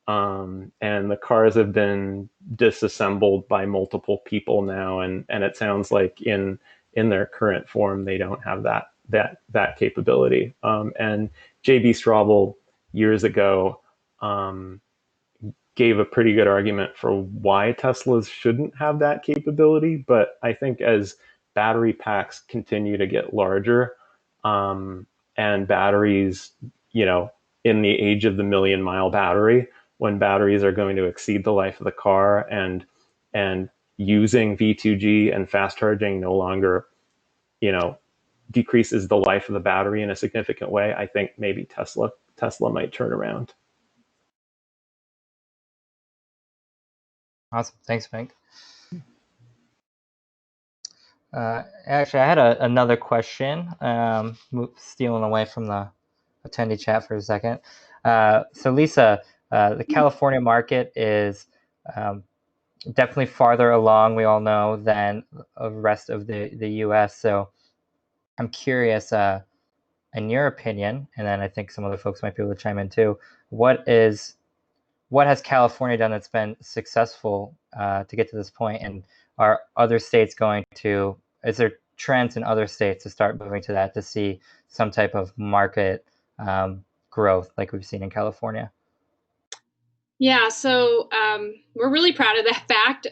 S3: And the cars have been disassembled by multiple people now, and it sounds like in their current form they don't have that capability. And JB Straubel years ago gave a pretty good argument for why Teslas shouldn't have that capability. But I think as battery packs continue to get larger, and batteries, in the age of the million-mile battery, when batteries are going to exceed the life of the car, and using V2G and fast charging no longer, decreases the life of the battery in a significant way, I think maybe Tesla might turn around.
S1: Awesome. Thanks, Bengt. Actually, I had another question, stealing away from the attendee chat for a second. So Lisa, the California market is definitely farther along, we all know, than the rest of the US. So I'm curious, in your opinion, and then I think some other folks might be able to chime in too, what has California done that's been successful to get to this point? And are other states is there trends in other states to start moving to that, to see some type of market growth like we've seen in California?
S2: Yeah, so we're really proud of that fact.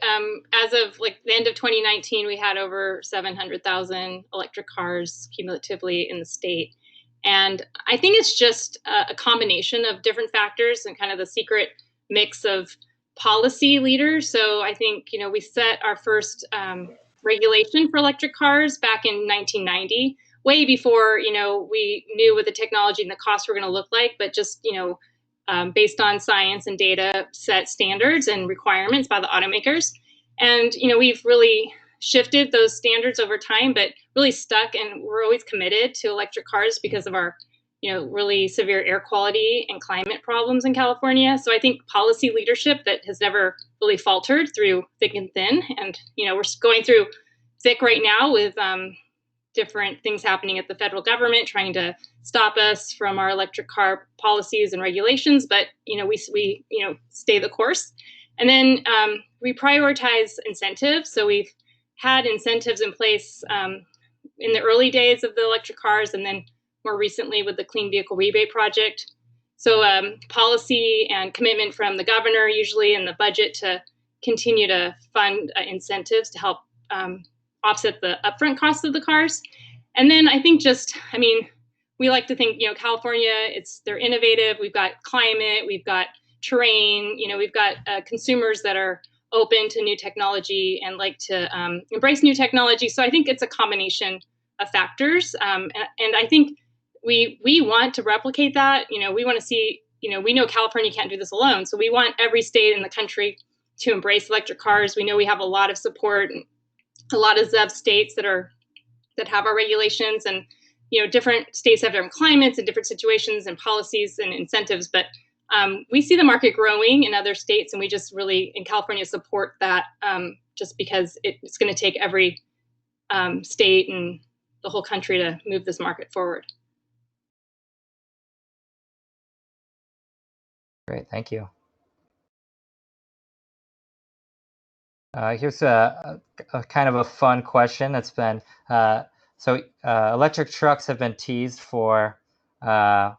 S2: As of the end of 2019, we had over 700,000 electric cars cumulatively in the state. And I think it's just a combination of different factors and kind of the secret mix of policy leaders. So I think, we set our first regulation for electric cars back in 1990, way before, we knew what the technology and the costs were going to look like, but just, based on science and data, set standards and requirements by the automakers. And, we've really shifted those standards over time, but really stuck, and we're always committed to electric cars because of our, really severe air quality and climate problems in California. So I think policy leadership that has never really faltered through thick and thin. And, we're going through thick right now with different things happening at the federal government trying to stop us from our electric car policies and regulations, but we stay the course. And then we prioritize incentives. So we've had incentives in place in the early days of the electric cars, and then more recently with the Clean Vehicle Rebate Project. So policy and commitment from the governor usually in the budget to continue to fund incentives to help offset the upfront costs of the cars. And then I think we like to think, California, they're innovative. We've got climate, we've got terrain, we've got consumers that are open to new technology and like to embrace new technology. So I think it's a combination of factors. And I think we want to replicate that. We want to see, we know California can't do this alone. So we want every state in the country to embrace electric cars. We know we have a lot of support, a lot of ZEV states that have our regulations, and different states have different climates and different situations and policies and incentives. But we see the market growing in other states, and we just really in California support that just because it's going to take every state and the whole country to move this market forward.
S1: Great, thank you. Here's a kind of a fun question that's been, electric trucks have been teased for a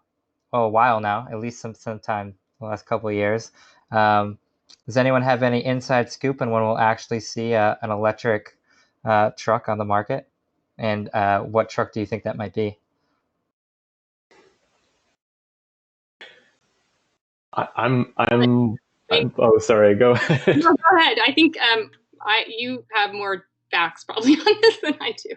S1: while now, at least sometime the last couple of years. Does anyone have any inside scoop on when we'll actually see an electric truck on the market? And what truck do you think that might be?
S3: Oh, sorry, go ahead.
S2: No, go ahead. I think you have more facts probably on this than I do.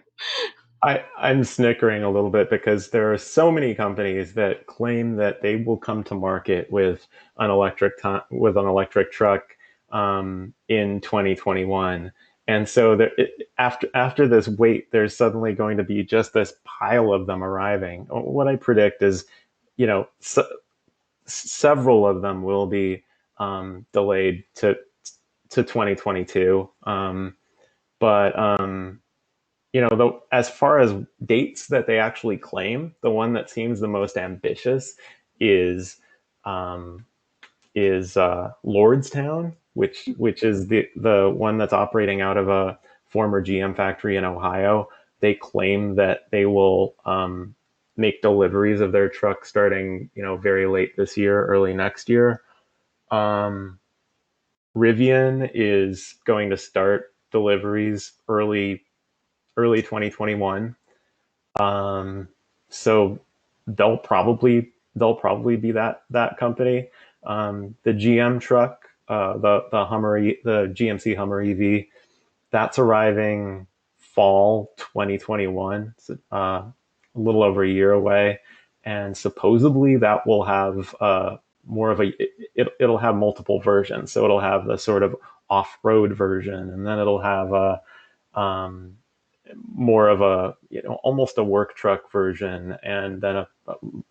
S3: I'm snickering a little bit because there are so many companies that claim that they will come to market with an electric truck in 2021. And so after this wait, there's suddenly going to be just this pile of them arriving. What I predict is, several of them will be delayed to 2022. As far as dates that they actually claim, the one that seems the most ambitious is Lordstown, which is the one that's operating out of a former GM factory in Ohio. They claim that they will make deliveries of their trucks starting very late this year, early next year. Rivian is going to start deliveries early 2021. So they'll probably be that company. The GM truck, the Hummer, the GMC Hummer EV, that's arriving fall 2021. So, a little over a year away, and supposedly that will have more of a it'll have multiple versions. So it'll have the sort of off-road version, and then it'll have a more of a almost a work truck version, and then a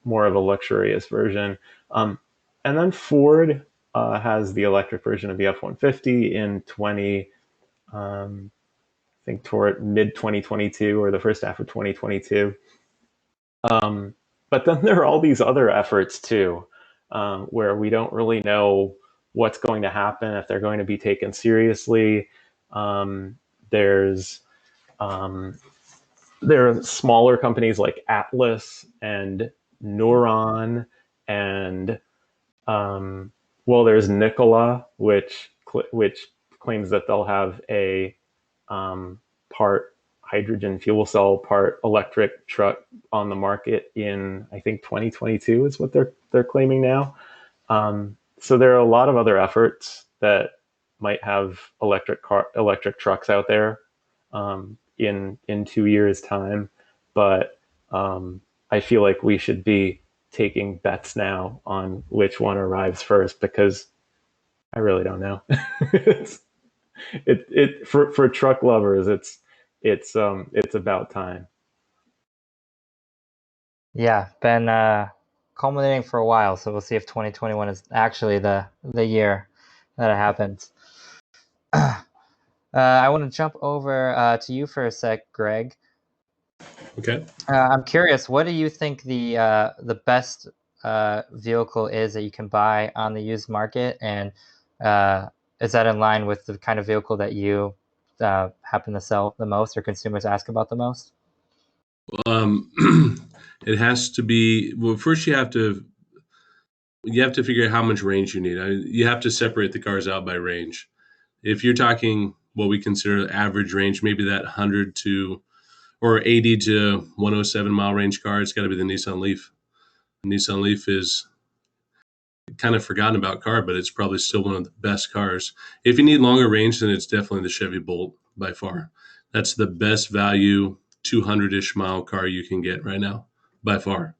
S3: more of a luxurious version. And then Ford has the electric version of the F-150 in 20. I think toward mid 2022 or the first half of 2022. But then there are all these other efforts too, where we don't really know what's going to happen, if they're going to be taken seriously. There's there are smaller companies like Atlas and Neuron, and there's Nikola, which claims that they'll have a part hydrogen fuel cell, part electric truck on the market in, I think, 2022 is what they're claiming now. So there are a lot of other efforts that might have electric trucks out there in 2 years' time, but I feel like we should be taking bets now on which one arrives first, because I really don't know. For truck lovers, it's about time.
S1: Yeah, been culminating for a while, so we'll see if 2021 is actually the year that it happens. I want to jump over to you for a sec, Greg.
S4: Okay.
S1: I'm curious, what do you think the best vehicle is that you can buy on the used market, and is that in line with the kind of vehicle that you happen to sell the most, or consumers ask about the most?
S4: It has to be, well, first you have to figure out how much range you need. You have to separate the cars out by range. If you're talking what we consider average range, maybe that 100 to or 80 to 107 mile range car, it's got to be the Nissan Leaf. The Nissan Leaf is kind of forgotten about car, but it's probably still one of the best cars. If you need longer range, then it's definitely the Chevy Bolt by far. That's the best value 200-ish mile car you can get right now by far.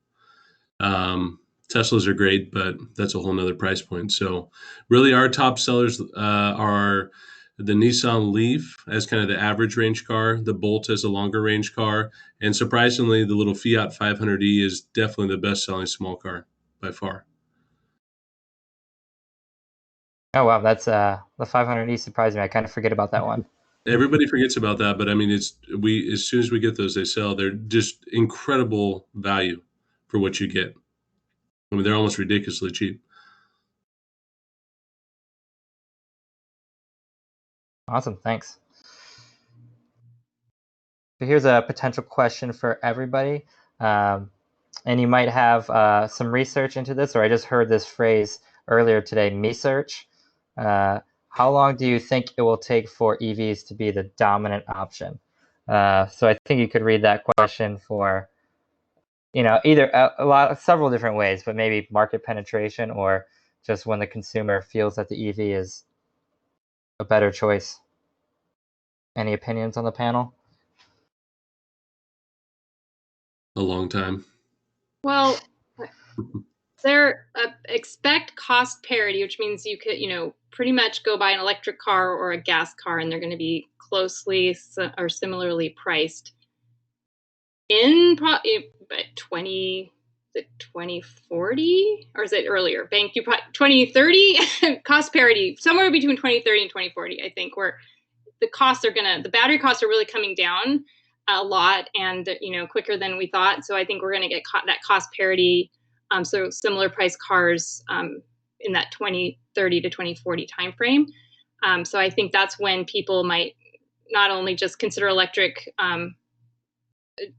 S4: Teslas are great, but that's a whole nother price point. So really our top sellers are the Nissan Leaf as kind of the average range car, the Bolt as a longer range car, and surprisingly, the little Fiat 500e is definitely the best selling small car by far.
S1: Oh wow, that's the 500e surprised me. I kind of forget about that one.
S4: Everybody forgets about that, but I mean, as soon as we get those, they sell. They're just incredible value for what you get. I mean, they're almost ridiculously cheap.
S1: Awesome, thanks. So here's a potential question for everybody, and you might have some research into this, or I just heard this phrase earlier today, me search. How long do you think it will take for EVs to be the dominant option? So I think you could read that question for, either several different ways, but maybe market penetration, or just when the consumer feels that the EV is a better choice. Any opinions on the panel?
S4: A long time.
S2: Well, they're expect cost parity, which means you could, pretty much go buy an electric car or a gas car, and they're going to be closely or similarly priced in 2040, or is it earlier? Bengt, you probably 2030 cost parity, somewhere between 2030 and 2040, I think, where the battery costs are really coming down a lot, and quicker than we thought. So I think we're going to get that cost parity. So similar price cars in that 2030 to 2040 timeframe. So I think that's when people might not only just consider electric,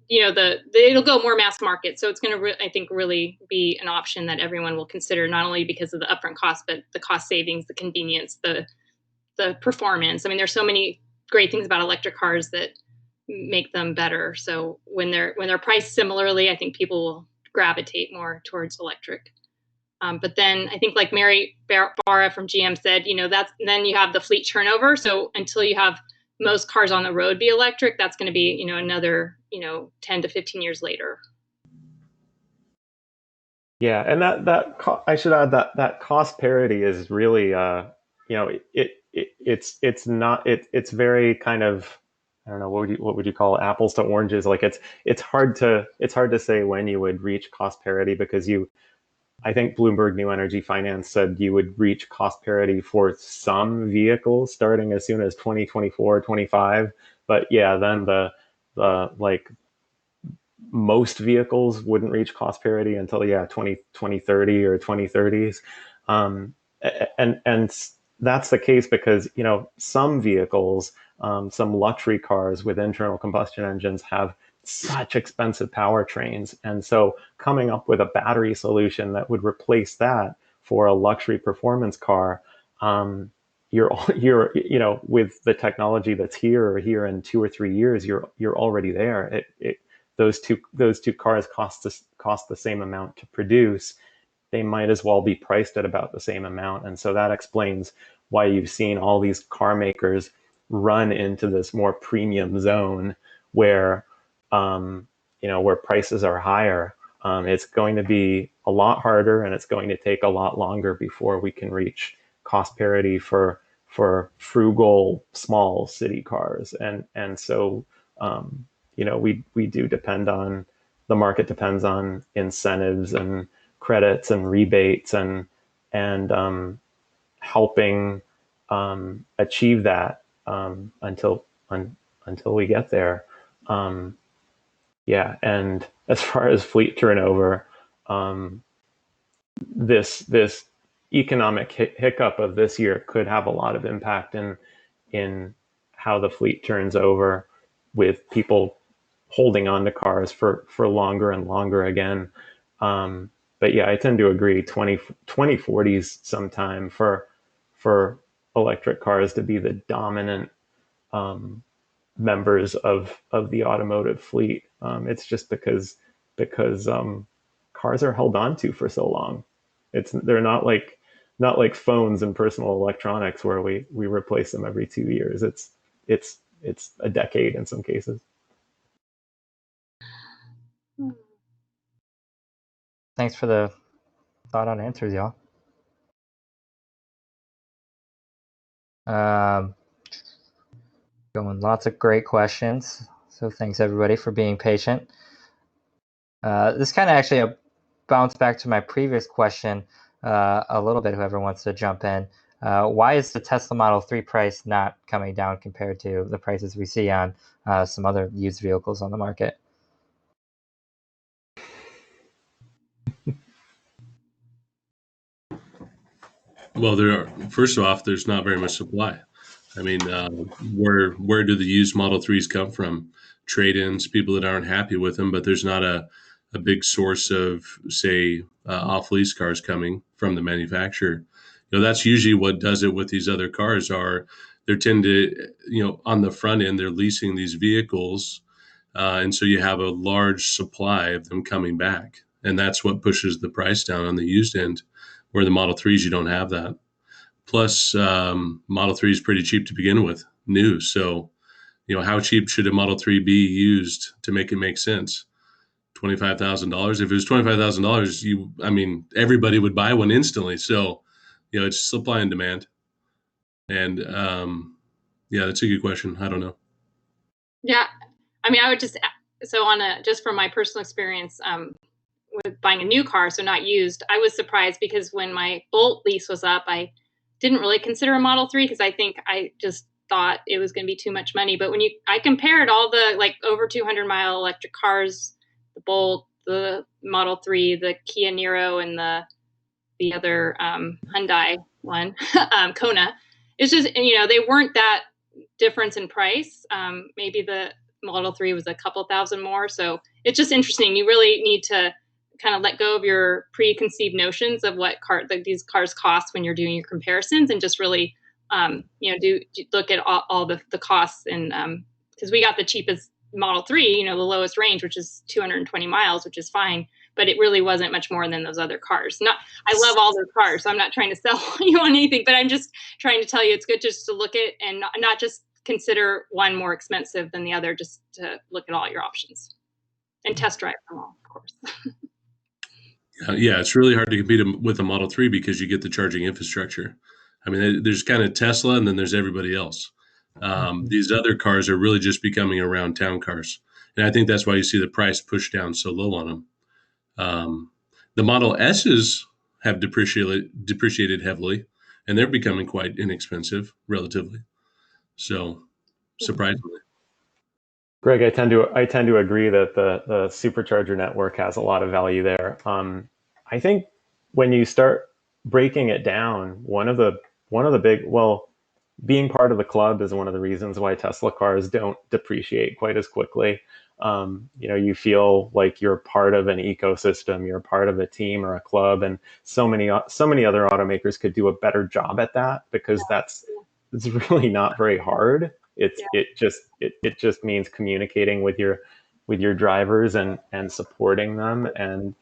S2: it'll go more mass market. So it's going to, I think, really be an option that everyone will consider, not only because of the upfront cost, but the cost savings, the convenience, the the performance. I mean, there's so many great things about electric cars that make them better. So when they're priced similarly, I think people will gravitate more towards electric. But then I think, like Mary Barra from GM said, then you have the fleet turnover. So until you have most cars on the road be electric, that's going to be, another, 10 to 15 years later.
S3: Yeah, and I should add that cost parity is really, it's very kind of, I don't know, what would you call it? Apples to oranges. Like it's hard to say when you would reach cost parity, because I think Bloomberg New Energy Finance said you would reach cost parity for some vehicles starting as soon as 2024, 25. But yeah, then the like most vehicles wouldn't reach cost parity until 2030 or 2030s. And that's the case because, some vehicles, some luxury cars with internal combustion engines have such expensive powertrains. And so coming up with a battery solution that would replace that for a luxury performance car, you're with the technology that's here in 2 or 3 years, you're already there. Those two cars cost the same amount to produce. They might as well be priced at about the same amount. And so that explains why you've seen all these car makers run into this more premium zone where where prices are higher. It's going to be a lot harder, and it's going to take a lot longer before we can reach cost parity for frugal small city cars. And so we do depend on, the market depends on incentives and credits and rebates and helping achieve that until we get there. And as far as fleet turnover, this economic hiccup of this year could have a lot of impact in how the fleet turns over, with people holding on to cars for longer and longer again. But yeah, I tend to agree, 2040s sometime for electric cars to be the dominant members of the automotive fleet. It's just because cars are held on to for so long. They're not like phones and personal electronics where we replace them every 2 years. It's a decade in some cases.
S1: Thanks for the thought on answers, y'all. Going lots of great questions. So thanks everybody for being patient. This kind of actually bounced back to my previous question a little bit, whoever wants to jump in. Why is the Tesla Model 3 price not coming down compared to the prices we see on some other used vehicles on the market?
S4: Well, first off, there's not very much supply. I mean, where do the used Model 3s come from? Trade-ins, people that aren't happy with them, but there's not a big source of, say, off-lease cars coming from the manufacturer. That's usually what does it with these other cars. They tend to, on the front end, they're leasing these vehicles, and so you have a large supply of them coming back, and that's what pushes the price down on the used end. Where the Model 3s, you don't have that. Plus, Model 3 is pretty cheap to begin with, new. So, how cheap should a Model 3 be used to make it make sense? $25,000. If it was $25,000, everybody would buy one instantly. So, it's supply and demand. And that's a good question. I don't know.
S2: Yeah, I would just just from my personal experience, with buying a new car, so not used, I was surprised because when my Bolt lease was up, I didn't really consider a Model 3 because I just thought it was going to be too much money. But when I compared all the over 200-mile electric cars, the Bolt, the Model 3, the Kia Niro, and the other Hyundai one, Kona, it's just, they weren't that difference in price. Maybe the Model 3 was a couple thousand more. So it's just interesting. You really need to kind of let go of your preconceived notions of what these cars cost when you're doing your comparisons, and just really do look at all the costs, and because we got the cheapest Model 3, the lowest range, which is 220 miles, which is fine, but it really wasn't much more than those other cars. I love all those cars, so I'm not trying to sell you on anything, but I'm just trying to tell you it's good just to look at and not just consider one more expensive than the other, just to look at all your options and test drive them all, of course.
S4: Yeah, it's really hard to compete with a Model 3 because you get the charging infrastructure. I mean, there's kind of Tesla and then there's everybody else. These other cars are really just becoming around town cars. And I think that's why you see the price pushed down so low on them. The Model S's have depreciated heavily, and they're becoming quite inexpensive relatively. So, surprisingly.
S3: Greg, I tend to agree that the supercharger network has a lot of value there. I think when you start breaking it down, one of the big, being part of the club is one of the reasons why Tesla cars don't depreciate quite as quickly. You feel like you're part of an ecosystem, you're part of a team or a club, and so many other automakers could do a better job at that, because it's really not very hard. It just means communicating with your drivers and supporting them and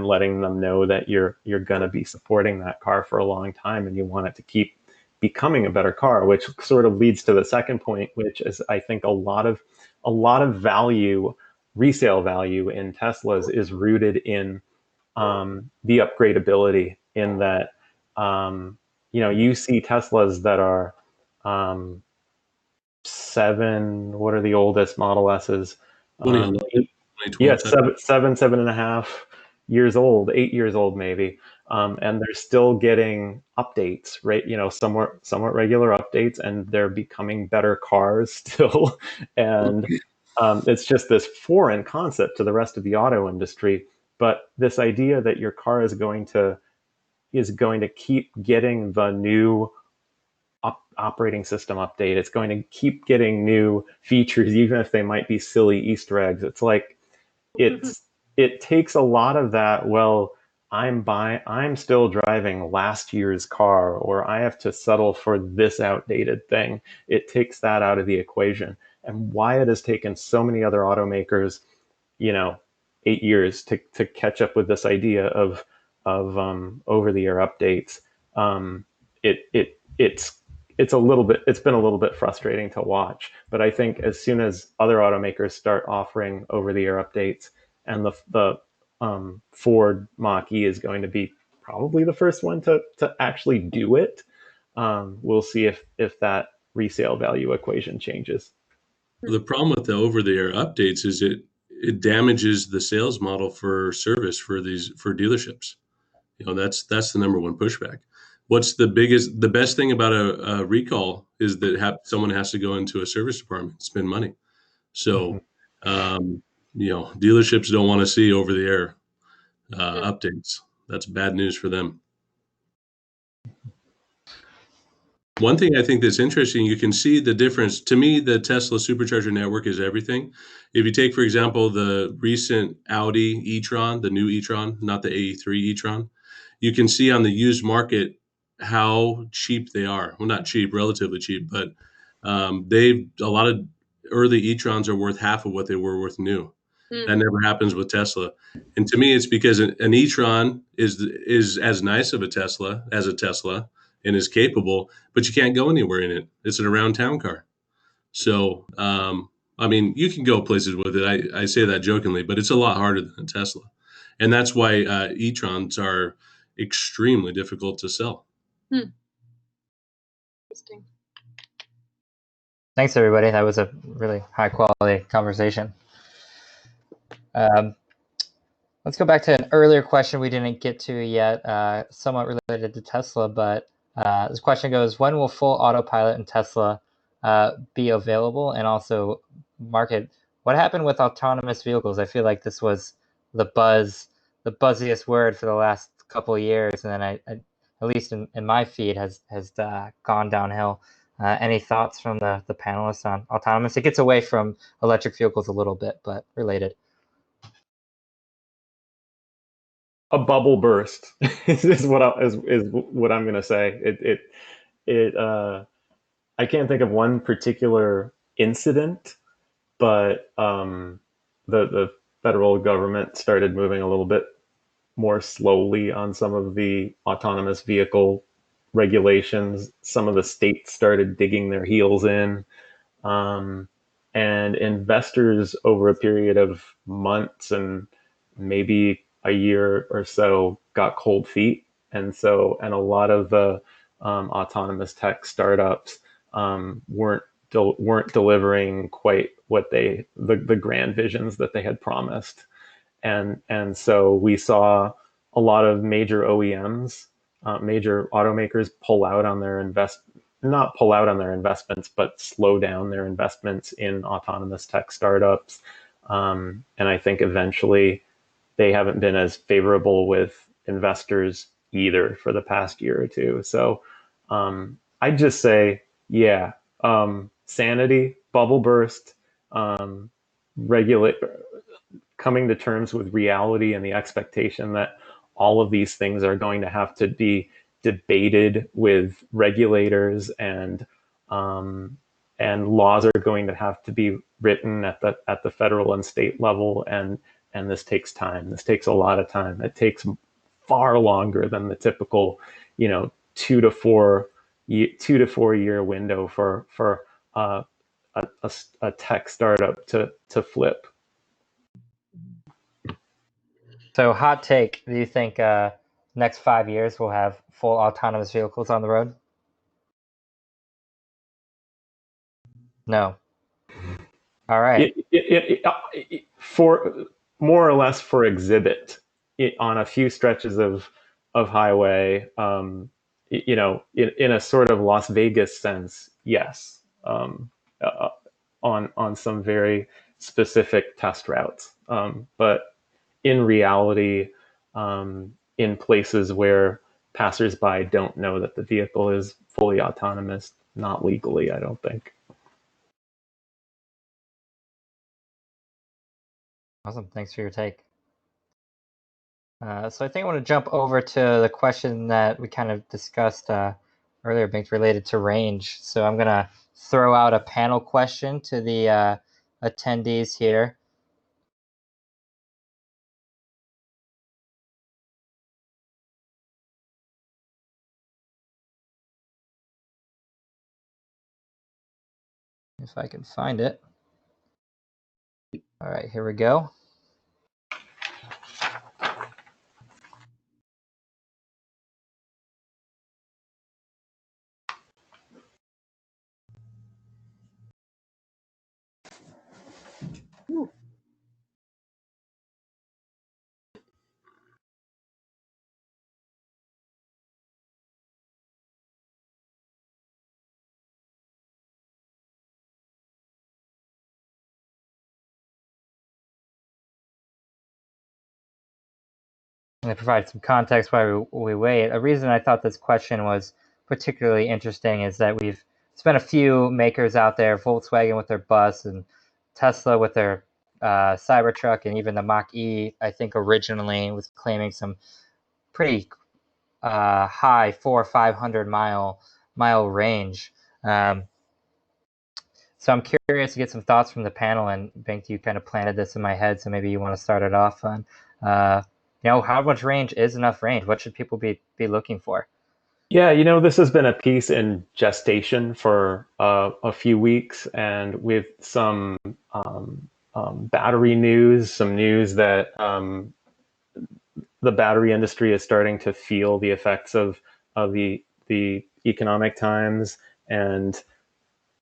S3: letting them know that you're going to be supporting that car for a long time, and you want it to keep becoming a better car, which sort of leads to the second point, which is, I think, a lot of value, resale value in Teslas is rooted in the upgradability, in that you see Teslas that are what are the oldest Model S's?
S4: 2011,
S3: Yeah, 7.5 years old, 8 years old maybe, and they're still getting updates, right? Somewhat regular updates, and they're becoming better cars still. And it's just this foreign concept to the rest of the auto industry. But this idea that your car is going to keep getting the new operating system update, it's going to keep getting new features, even if they might be silly Easter eggs. It's like it takes a lot of that. Well, I'm still driving last year's car, or I have to settle for this outdated thing. It takes that out of the equation. And why it has taken so many other automakers, 8 years to catch up with this idea of over-the-air updates. It's been a little bit frustrating to watch, but I think as soon as other automakers start offering over-the-air updates, and the Ford Mach-E is going to be probably the first one to actually do it, we'll see if that resale value equation changes.
S4: The problem with the over-the-air updates is it damages the sales model for service for dealerships. That's the number one pushback. What's the best thing about a recall is that someone has to go into a service department and spend money. So, dealerships don't want to see over-the-air updates. That's bad news for them. One thing I think that's interesting, you can see the difference. To me, the Tesla supercharger network is everything. If you take, for example, the recent Audi e-tron, the new e-tron, not the AE3 e-tron, you can see on the used market how cheap they are. Well, not cheap, relatively cheap, but a lot of early e-trons are worth half of what they were worth new. That never happens with Tesla. And to me, it's because an e-tron is as nice of a Tesla as a Tesla and is capable, but you can't go anywhere in it. It's an around town car. So, you can go places with it. I say that jokingly, but it's a lot harder than a Tesla. And that's why e-trons are extremely difficult to sell.
S2: Interesting.
S1: Thanks, everybody. That was a really high quality conversation. Let's go back to an earlier question we didn't get to yet, somewhat related to Tesla, but this question goes, when will full autopilot in Tesla be available, and also market? What happened with autonomous vehicles? I feel like this was the buzziest word for the last couple of years, and then I at least in my feed has gone downhill. Any thoughts from the panelists on autonomous? It gets away from electric vehicles a little bit, but related.
S3: A bubble burst is what I'm going to say. I can't think of one particular incident, but the federal government started moving a little bit more slowly on some of the autonomous vehicle regulations. Some of the states started digging their heels in, um, and investors over a period of months and maybe a year or so got cold feet. And a lot of the autonomous tech startups weren't delivering quite what the grand visions that they had promised. And so we saw a lot of major OEMs, major automakers pull out on their not pull out on their investments, but slow down their investments in autonomous tech startups. And I think eventually they haven't been as favorable with investors either for the past year or two. So I'd just say, yeah, sanity, bubble burst, regulate, coming to terms with reality and the expectation that all of these things are going to have to be debated with regulators, and laws are going to have to be written at the federal and state level, and this takes time. This takes a lot of time. It takes far longer than the typical, 2 to 4 year window for a tech startup to flip.
S1: So, hot take: do you think next 5 years we'll have full autonomous vehicles on the road? No. All right.
S3: For more or less for exhibit on a few stretches of highway, in a sort of Las Vegas sense, yes, on some very specific test routes, but in reality, in places where passersby don't know that the vehicle is fully autonomous, not legally, I don't think.
S1: Awesome. Thanks for your take. So I think I want to jump over to the question that we kind of discussed earlier, Bengt, related to range. So I'm going to throw out a panel question to the attendees here. If I can find it. All right, here we go. And to provide some context while we wait, a reason I thought this question was particularly interesting is that we've spent a few makers out there, Volkswagen with their bus and Tesla with their Cybertruck, and even the Mach-E, I think originally was claiming some pretty high 400 or 500 mile range. So I'm curious to get some thoughts from the panel, and Bengt, you kind of planted this in my head, so maybe you want to start it off on, how much range is enough range? What should people be looking for?
S3: Yeah, this has been a piece in gestation for a few weeks, and with some battery news, some news that the battery industry is starting to feel the effects of the economic times, and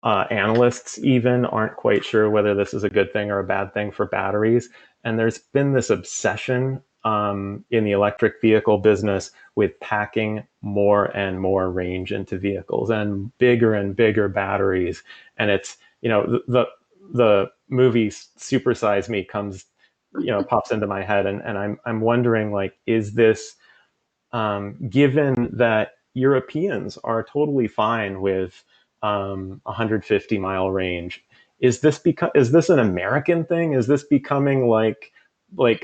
S3: analysts even aren't quite sure whether this is a good thing or a bad thing for batteries. And there's been this obsession in the electric vehicle business with packing more and more range into vehicles and bigger batteries. And it's, the movie Super Size Me comes, pops into my head, and I'm wondering, like, is this, given that Europeans are totally fine with 150-mile range, is this an American thing? Is this becoming like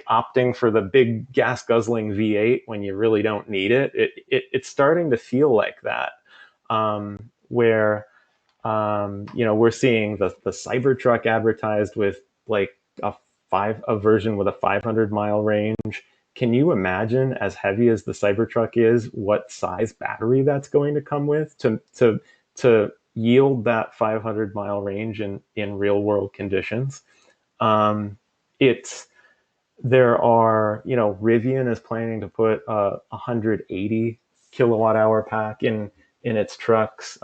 S3: opting for the big gas guzzling V8 when you really don't need it? It's starting to feel like that, where We're seeing the Cybertruck advertised with like a version with a 500-mile range. Can you imagine, as heavy as the Cybertruck is, what size battery that's going to come with to yield that 500-mile range in real world conditions? Rivian is planning to put a 180 kilowatt hour pack in its trucks.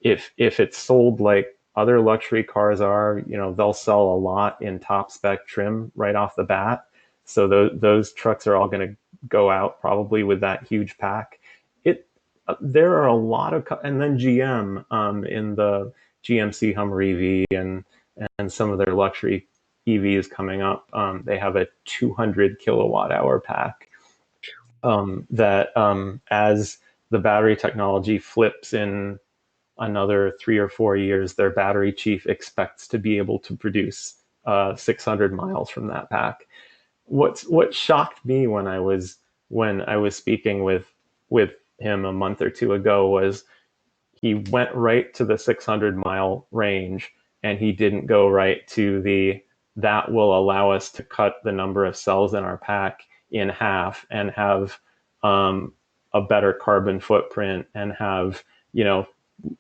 S3: If it's sold like other luxury cars are, they'll sell a lot in top spec trim right off the bat. So those trucks are all going to go out probably with that huge pack. There are a lot of, and then GM in the GMC Hummer EV and some of their luxury EVs coming up. They have a 200 kilowatt hour pack that as the battery technology flips in another 3 or 4 years, their battery chief expects to be able to produce 600 miles from that pack. What shocked me when I was speaking with him a month or two ago was he went right to the 600-mile range, and he didn't go right to that will allow us to cut the number of cells in our pack in half and have a better carbon footprint and have,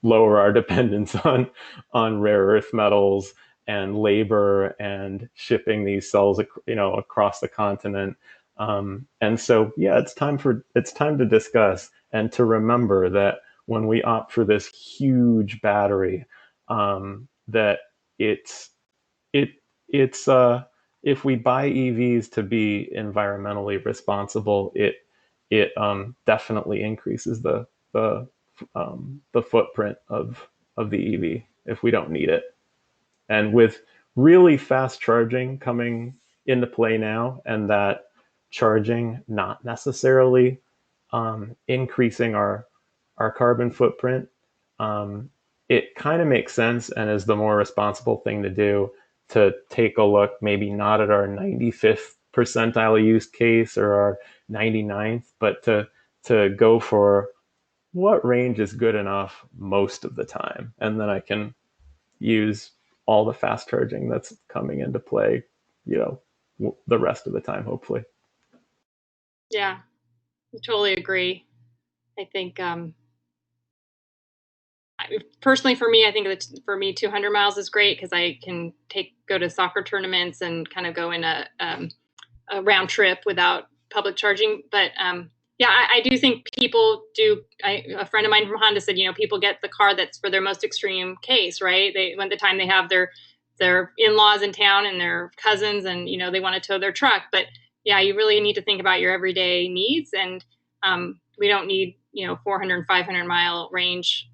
S3: lower our dependence on rare earth metals and labor and shipping these cells, across the continent. And so, yeah, it's time to discuss and to remember that when we opt for this huge battery, that it's if we buy EVs to be environmentally responsible, it definitely increases the footprint of the EV if we don't need it. And with really fast charging coming into play now, and that charging not necessarily increasing our carbon footprint, it kind of makes sense and is the more responsible thing to do to take a look, maybe not at our 95th percentile use case or our 99th, but to go for what range is good enough most of the time. And then I can use all the fast charging that's coming into play, the rest of the time, hopefully.
S2: Yeah, I totally agree. I think, personally for me, I think that for me, 200 miles is great because I can go to soccer tournaments and kind of go in a round trip without public charging. But yeah, I do think people do. A friend of mine from Honda said, people get the car that's for their most extreme case, right? When the time they have their in-laws in town and their cousins, and they want to tow their truck. But yeah, you really need to think about your everyday needs, and we don't need 400 and 500 mile range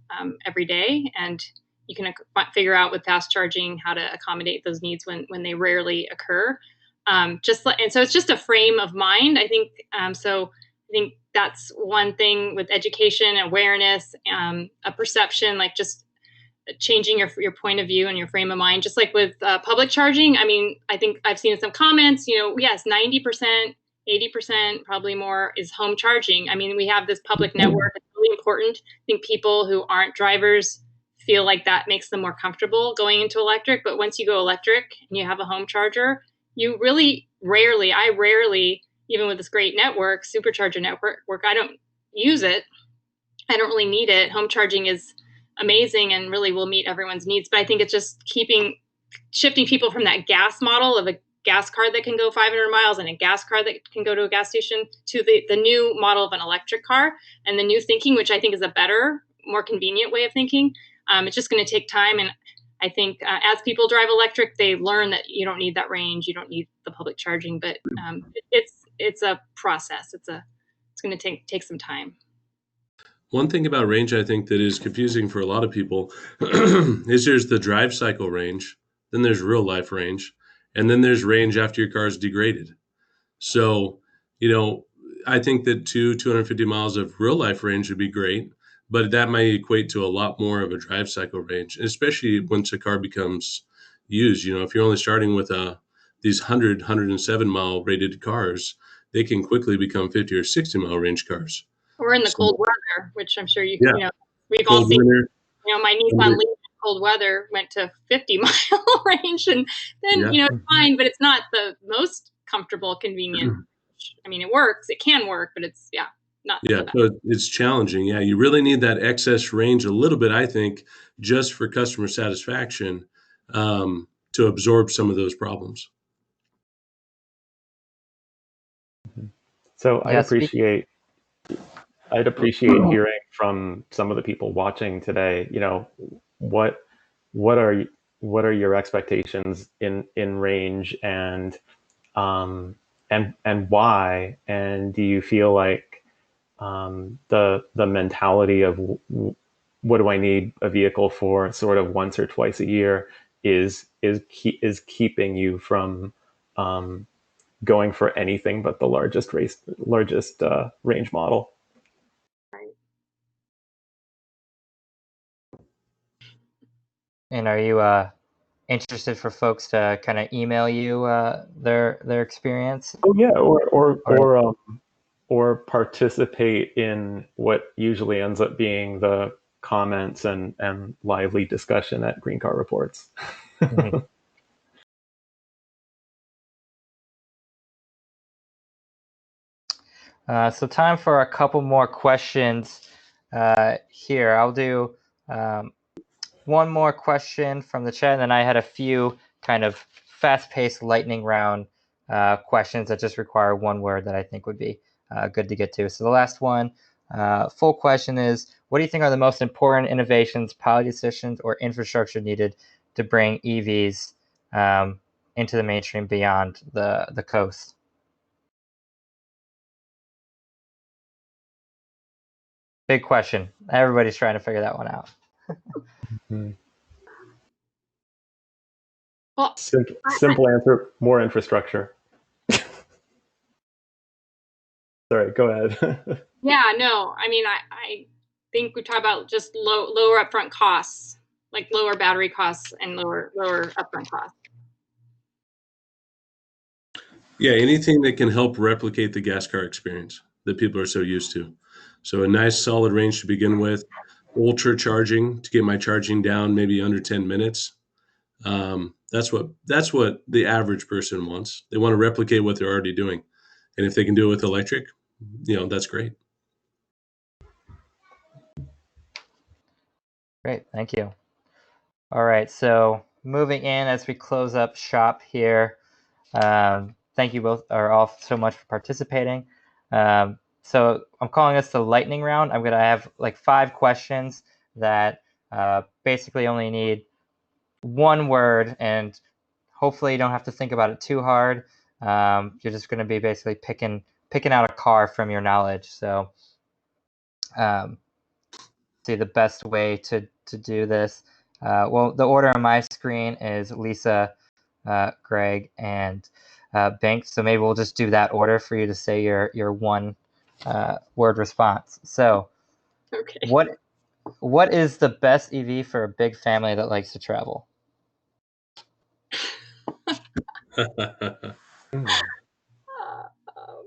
S2: every day, and you can figure out with fast charging how to accommodate those needs when they rarely occur. And so it's just a frame of mind, I think. So I think that's one thing with education, awareness, a perception, like just changing your point of view and your frame of mind. Just like with public charging, I mean, I think I've seen some comments, yes, 90%, 80%, probably more is home charging. I mean, we have this public network. It's really important. I think people who aren't drivers feel like that makes them more comfortable going into electric. But once you go electric and you have a home charger, you really I rarely, even with this great network, supercharger network, I don't use it. I don't really need it. Home charging is amazing and really will meet everyone's needs. But I think it's just shifting people from that gas model of a gas car that can go 500 miles and a gas car that can go to a gas station to the new model of an electric car and the new thinking, which I think is a better, more convenient way of thinking. It's just going to take time. And I think as people drive electric, they learn that you don't need that range. You don't need the public charging, but it's a process. It's going to take some time.
S4: One thing about range I think that is confusing for a lot of people is there's the drive cycle range, then there's real life range, and then there's range after your car is degraded. So, I think that 250 miles of real life range would be great, but that might equate to a lot more of a drive cycle range, especially once a car becomes used. If you're only starting with these 100, 107 mile rated cars, they can quickly become 50 or 60 mile range cars.
S2: Or in the cold weather, which I'm sure we've
S4: all seen. Winter,
S2: My Nissan Leaf in cold weather went to 50-mile range, and then it's fine, but it's not the most comfortable, convenient. I mean, it works. It can work, but it's not.
S4: Yeah, so it's challenging. Yeah, you really need that excess range a little bit, I think, just for customer satisfaction, to absorb some of those problems.
S3: So I'd appreciate hearing from some of the people watching today. What are your expectations in range, and why? And do you feel like the mentality of what do I need a vehicle for sort of once or twice a year is keeping you from going for anything but the largest range model?
S1: And are you interested for folks to kind of email you their experience?
S3: Oh yeah, or participate in what usually ends up being the comments and lively discussion at Green Car Reports.
S1: Mm-hmm. So time for a couple more questions here. I'll do one more question from the chat, and then I had a few kind of fast-paced lightning round questions that just require one word that I think would be good to get to. So the last one, full question is, what do you think are the most important innovations, policy decisions, or infrastructure needed to bring EVs into the mainstream beyond the coast? Big question. Everybody's trying to figure that one out.
S2: Well,
S3: simple answer: more infrastructure. Sorry, go ahead.
S2: Yeah, no, I mean, I think we talk about just lower upfront costs, like lower battery costs and lower upfront costs.
S4: Yeah, anything that can help replicate the gas car experience that people are so used to. So a nice solid range to begin with, ultra charging to get my charging down maybe under 10 minutes. That's what the average person wants. They want to replicate what they're already doing. And if they can do it with electric, that's great.
S1: Great, thank you. All right, so moving in as we close up shop here. Thank you both or all so much for participating. So I'm calling this the lightning round. I'm gonna have like 5 questions that basically only need one word, and hopefully you don't have to think about it too hard. You're just gonna be basically picking out a car from your knowledge. So see the best way to do this. Well, the order on my screen is Lisa, Greg, and Bengt. So maybe we'll just do that order for you to say your one word response. So,
S2: Okay.
S1: What is the best EV for a big family that likes to travel?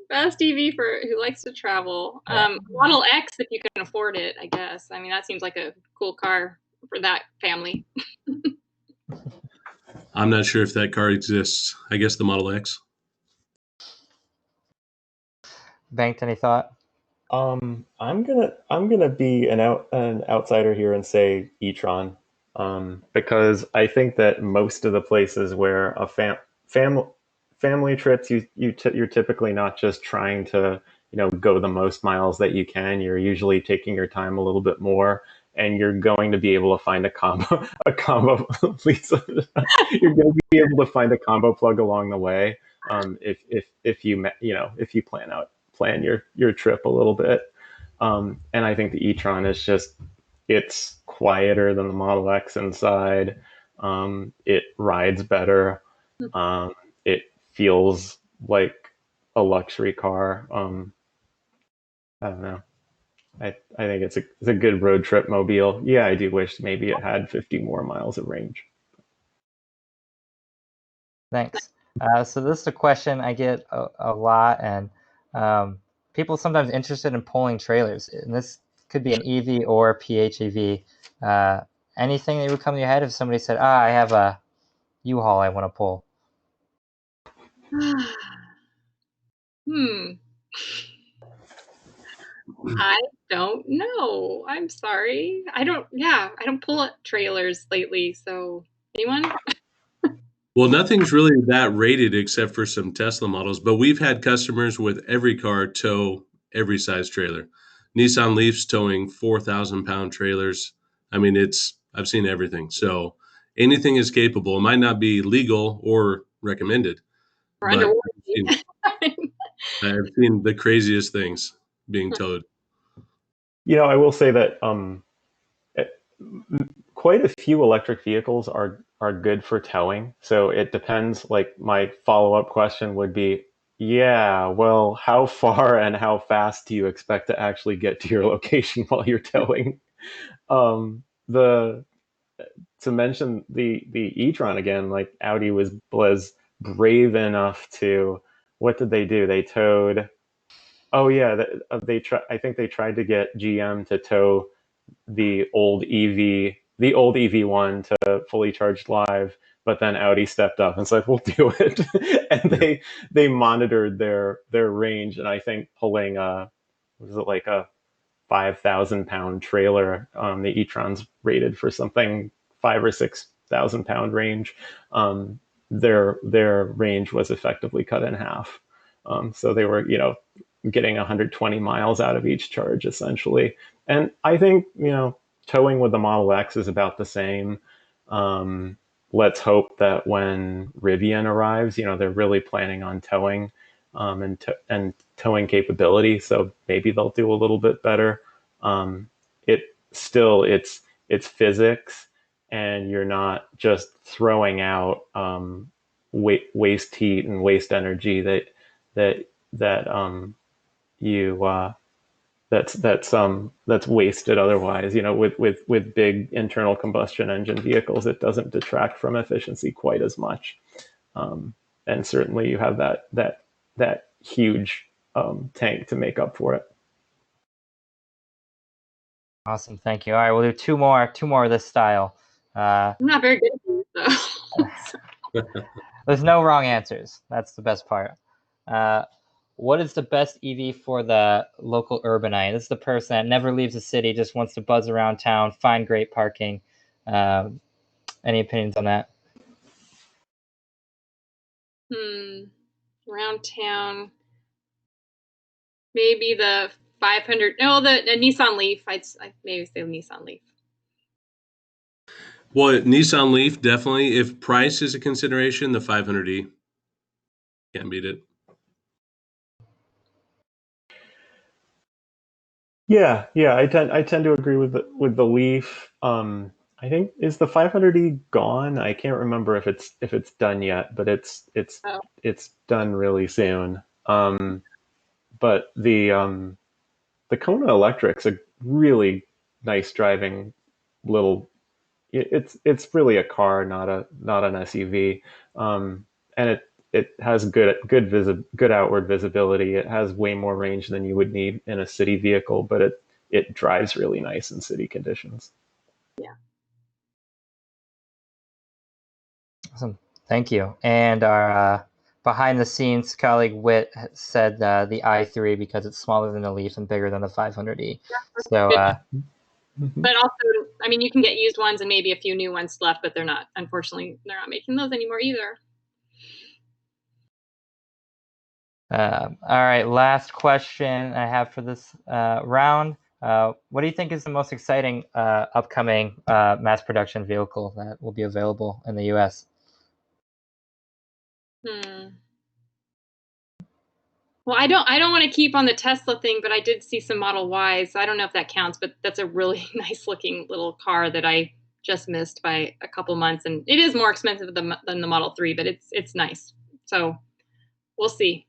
S2: Best EV for who likes to travel. Model X, if you can afford it, I guess. I mean, that seems like a cool car for that family.
S4: I'm not sure if that car exists. I guess the Model X.
S1: Bengt, any thought?
S3: I'm gonna be an outsider here and say e-tron, because I think that most of the places where a family trips, you're typically not just trying to go the most miles that you can. You're usually taking your time a little bit more, and you're going to be able to find a combo Lisa, you're going to be able to find a combo plug along the way, if you plan your trip a little bit. And I think the e-tron is it's quieter than the Model X inside. It rides better. It feels like a luxury car. I don't know. I think it's a good road trip mobile. Yeah, I do wish maybe it had 50 more miles of range.
S1: Thanks. So this is a question I get a lot, and people sometimes interested in pulling trailers. And this could be an EV or PHEV. Anything that would come to your head if somebody said, I have a U-Haul I want to pull?
S2: I don't know. I'm sorry. I don't pull trailers lately. So anyone?
S4: Well, nothing's really that rated except for some Tesla models, but we've had customers with every car tow every size trailer. Nissan Leafs towing 4,000-pound trailers. I mean, I've seen everything. So anything is capable. It might not be legal or recommended,
S2: Or
S4: but
S2: under
S4: I've seen the craziest things being towed.
S3: I will say that quite a few electric vehicles are good for towing. So it depends. Like my follow-up question would be, yeah, well, how far and how fast do you expect to actually get to your location while you're towing? The To mention the e-tron again, like Audi was brave enough to, what did they do? They towed. Oh yeah, I think they tried to get GM to tow the old EV1 to fully charged live, but then Audi stepped up and said, "We'll do it," and they monitored their range, and I think pulling was it like a 5,000-pound trailer? The e-trons rated for something 5 or 6,000 pound range. Their range was effectively cut in half. So they were getting 120 miles out of each charge essentially. And I think towing with the Model X is about the same. Let's hope that when Rivian arrives, they're really planning on towing and towing capability. So maybe they'll do a little bit better. It's physics, and you're not just throwing out waste heat and waste energy that you that's wasted otherwise. With big internal combustion engine vehicles, it doesn't detract from efficiency quite as much. And certainly you have that huge tank to make up for it.
S1: Awesome, thank you. All right, we'll do two more of this style.
S2: I'm not very good at this, so.
S1: There's no wrong answers. That's the best part. What is the best EV for the local urbanite? This is the person that never leaves the city, just wants to buzz around town, find great parking. Any opinions on that?
S2: Around town, maybe the 500. No, the Nissan Leaf. I'd maybe say Nissan Leaf.
S4: Well, Nissan Leaf, definitely. If price is a consideration, the 500e. Can't beat it.
S3: Yeah. I tend to agree with the Leaf. I think, is the 500e gone? I can't remember if it's done yet, but it's done really soon. But the Kona Electric's a really nice driving little. It's really a car, not an SUV, and it has good outward visibility. It has way more range than you would need in a city vehicle, but it drives really nice in city conditions.
S2: Yeah.
S1: Awesome, thank you. And our behind the scenes colleague Whit said the i3 because it's smaller than the Leaf and bigger than the 500e. So.
S2: But also, I mean, you can get used ones and maybe a few new ones left, but unfortunately, they're not making those anymore either.
S1: All right, last question I have for this round. What do you think is the most exciting upcoming mass production vehicle that will be available in the US?
S2: Well, I don't want to keep on the Tesla thing, but I did see some Model Ys. I don't know if that counts, but that's a really nice looking little car that I just missed by a couple months, and it is more expensive than the Model 3, but it's nice. So we'll see.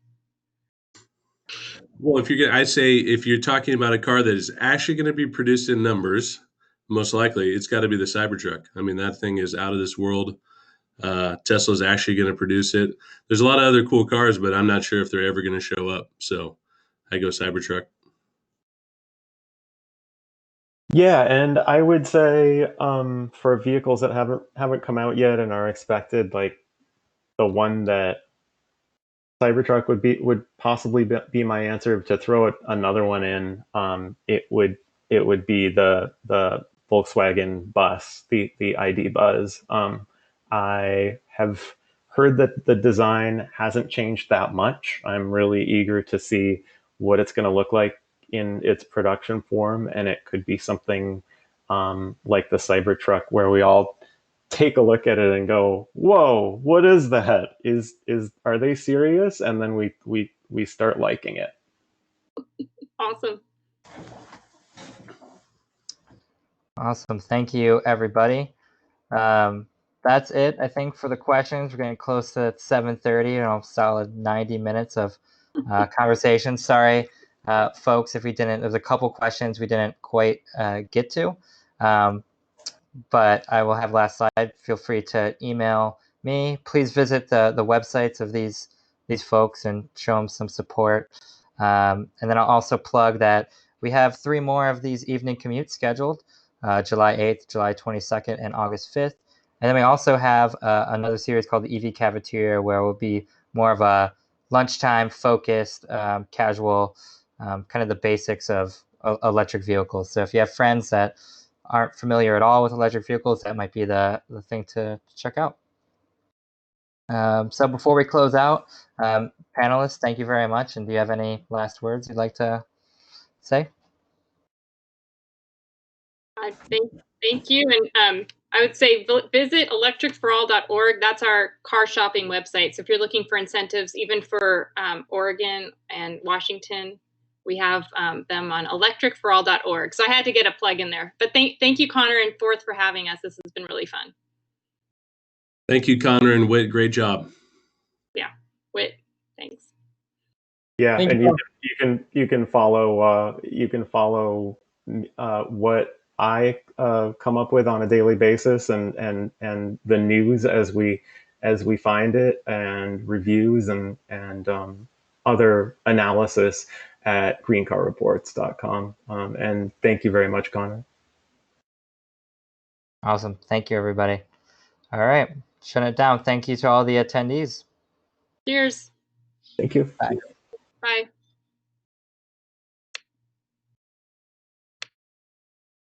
S4: Well, I'd say if you're talking about a car that is actually going to be produced in numbers, most likely it's got to be the Cybertruck. I mean, that thing is out of this world. Tesla's actually going to produce it. There's a lot of other cool cars, but I'm not sure if they're ever going to show up. So I go Cybertruck.
S3: Yeah, and I would say for vehicles that haven't come out yet and are expected, like the one that Cybertruck would possibly be my answer. To throw another one in. It would be the Volkswagen Bus, the ID Buzz. I have heard that the design hasn't changed that much. I'm really eager to see what it's going to look like in its production form, and it could be something like the Cybertruck, where we all take a look at it and go, "Whoa, what is that? Is are they serious?" And then we start liking it.
S2: Awesome.
S1: Awesome. Thank you, everybody. That's it, I think, for the questions. We're getting close to 7:30, solid 90 minutes of conversation. Sorry, folks, if we didn't, there's a couple questions we didn't quite get to. But I will have last slide. Feel free to email me. Please visit the websites of these folks and show them some support. And then I'll also plug that we have 3 more of these evening commutes scheduled, July 8th, July 22nd, and August 5th. And then we also have another series called the EV Cafeteria, where it will be more of a lunchtime focused, casual, kind of the basics of electric vehicles. So if you have friends that aren't familiar at all with electric vehicles, that might be the thing to check out. So before we close out, panelists, thank you very much. And do you have any last words you'd like to say?
S2: Thank you. And I would say visit electricforall.org. That's our car shopping website. So if you're looking for incentives, even for Oregon and Washington, we have them on electricforall.org. So I had to get a plug in there. But thank you, Connor and Forth, for having us. This has been really fun.
S4: Thank you, Connor and Whit. Great job.
S2: Yeah, Whit, thanks.
S3: Yeah,
S1: Thank
S3: and
S1: you.
S3: you can follow what I come up with on a daily basis, and the news as we find it, and reviews and other analysis at greencarreports.com. And thank you very much, Connor.
S1: Awesome. Thank you, everybody. All right. Shut it down. Thank you to all the attendees.
S2: Cheers.
S3: Thank you.
S1: Bye.
S2: Bye.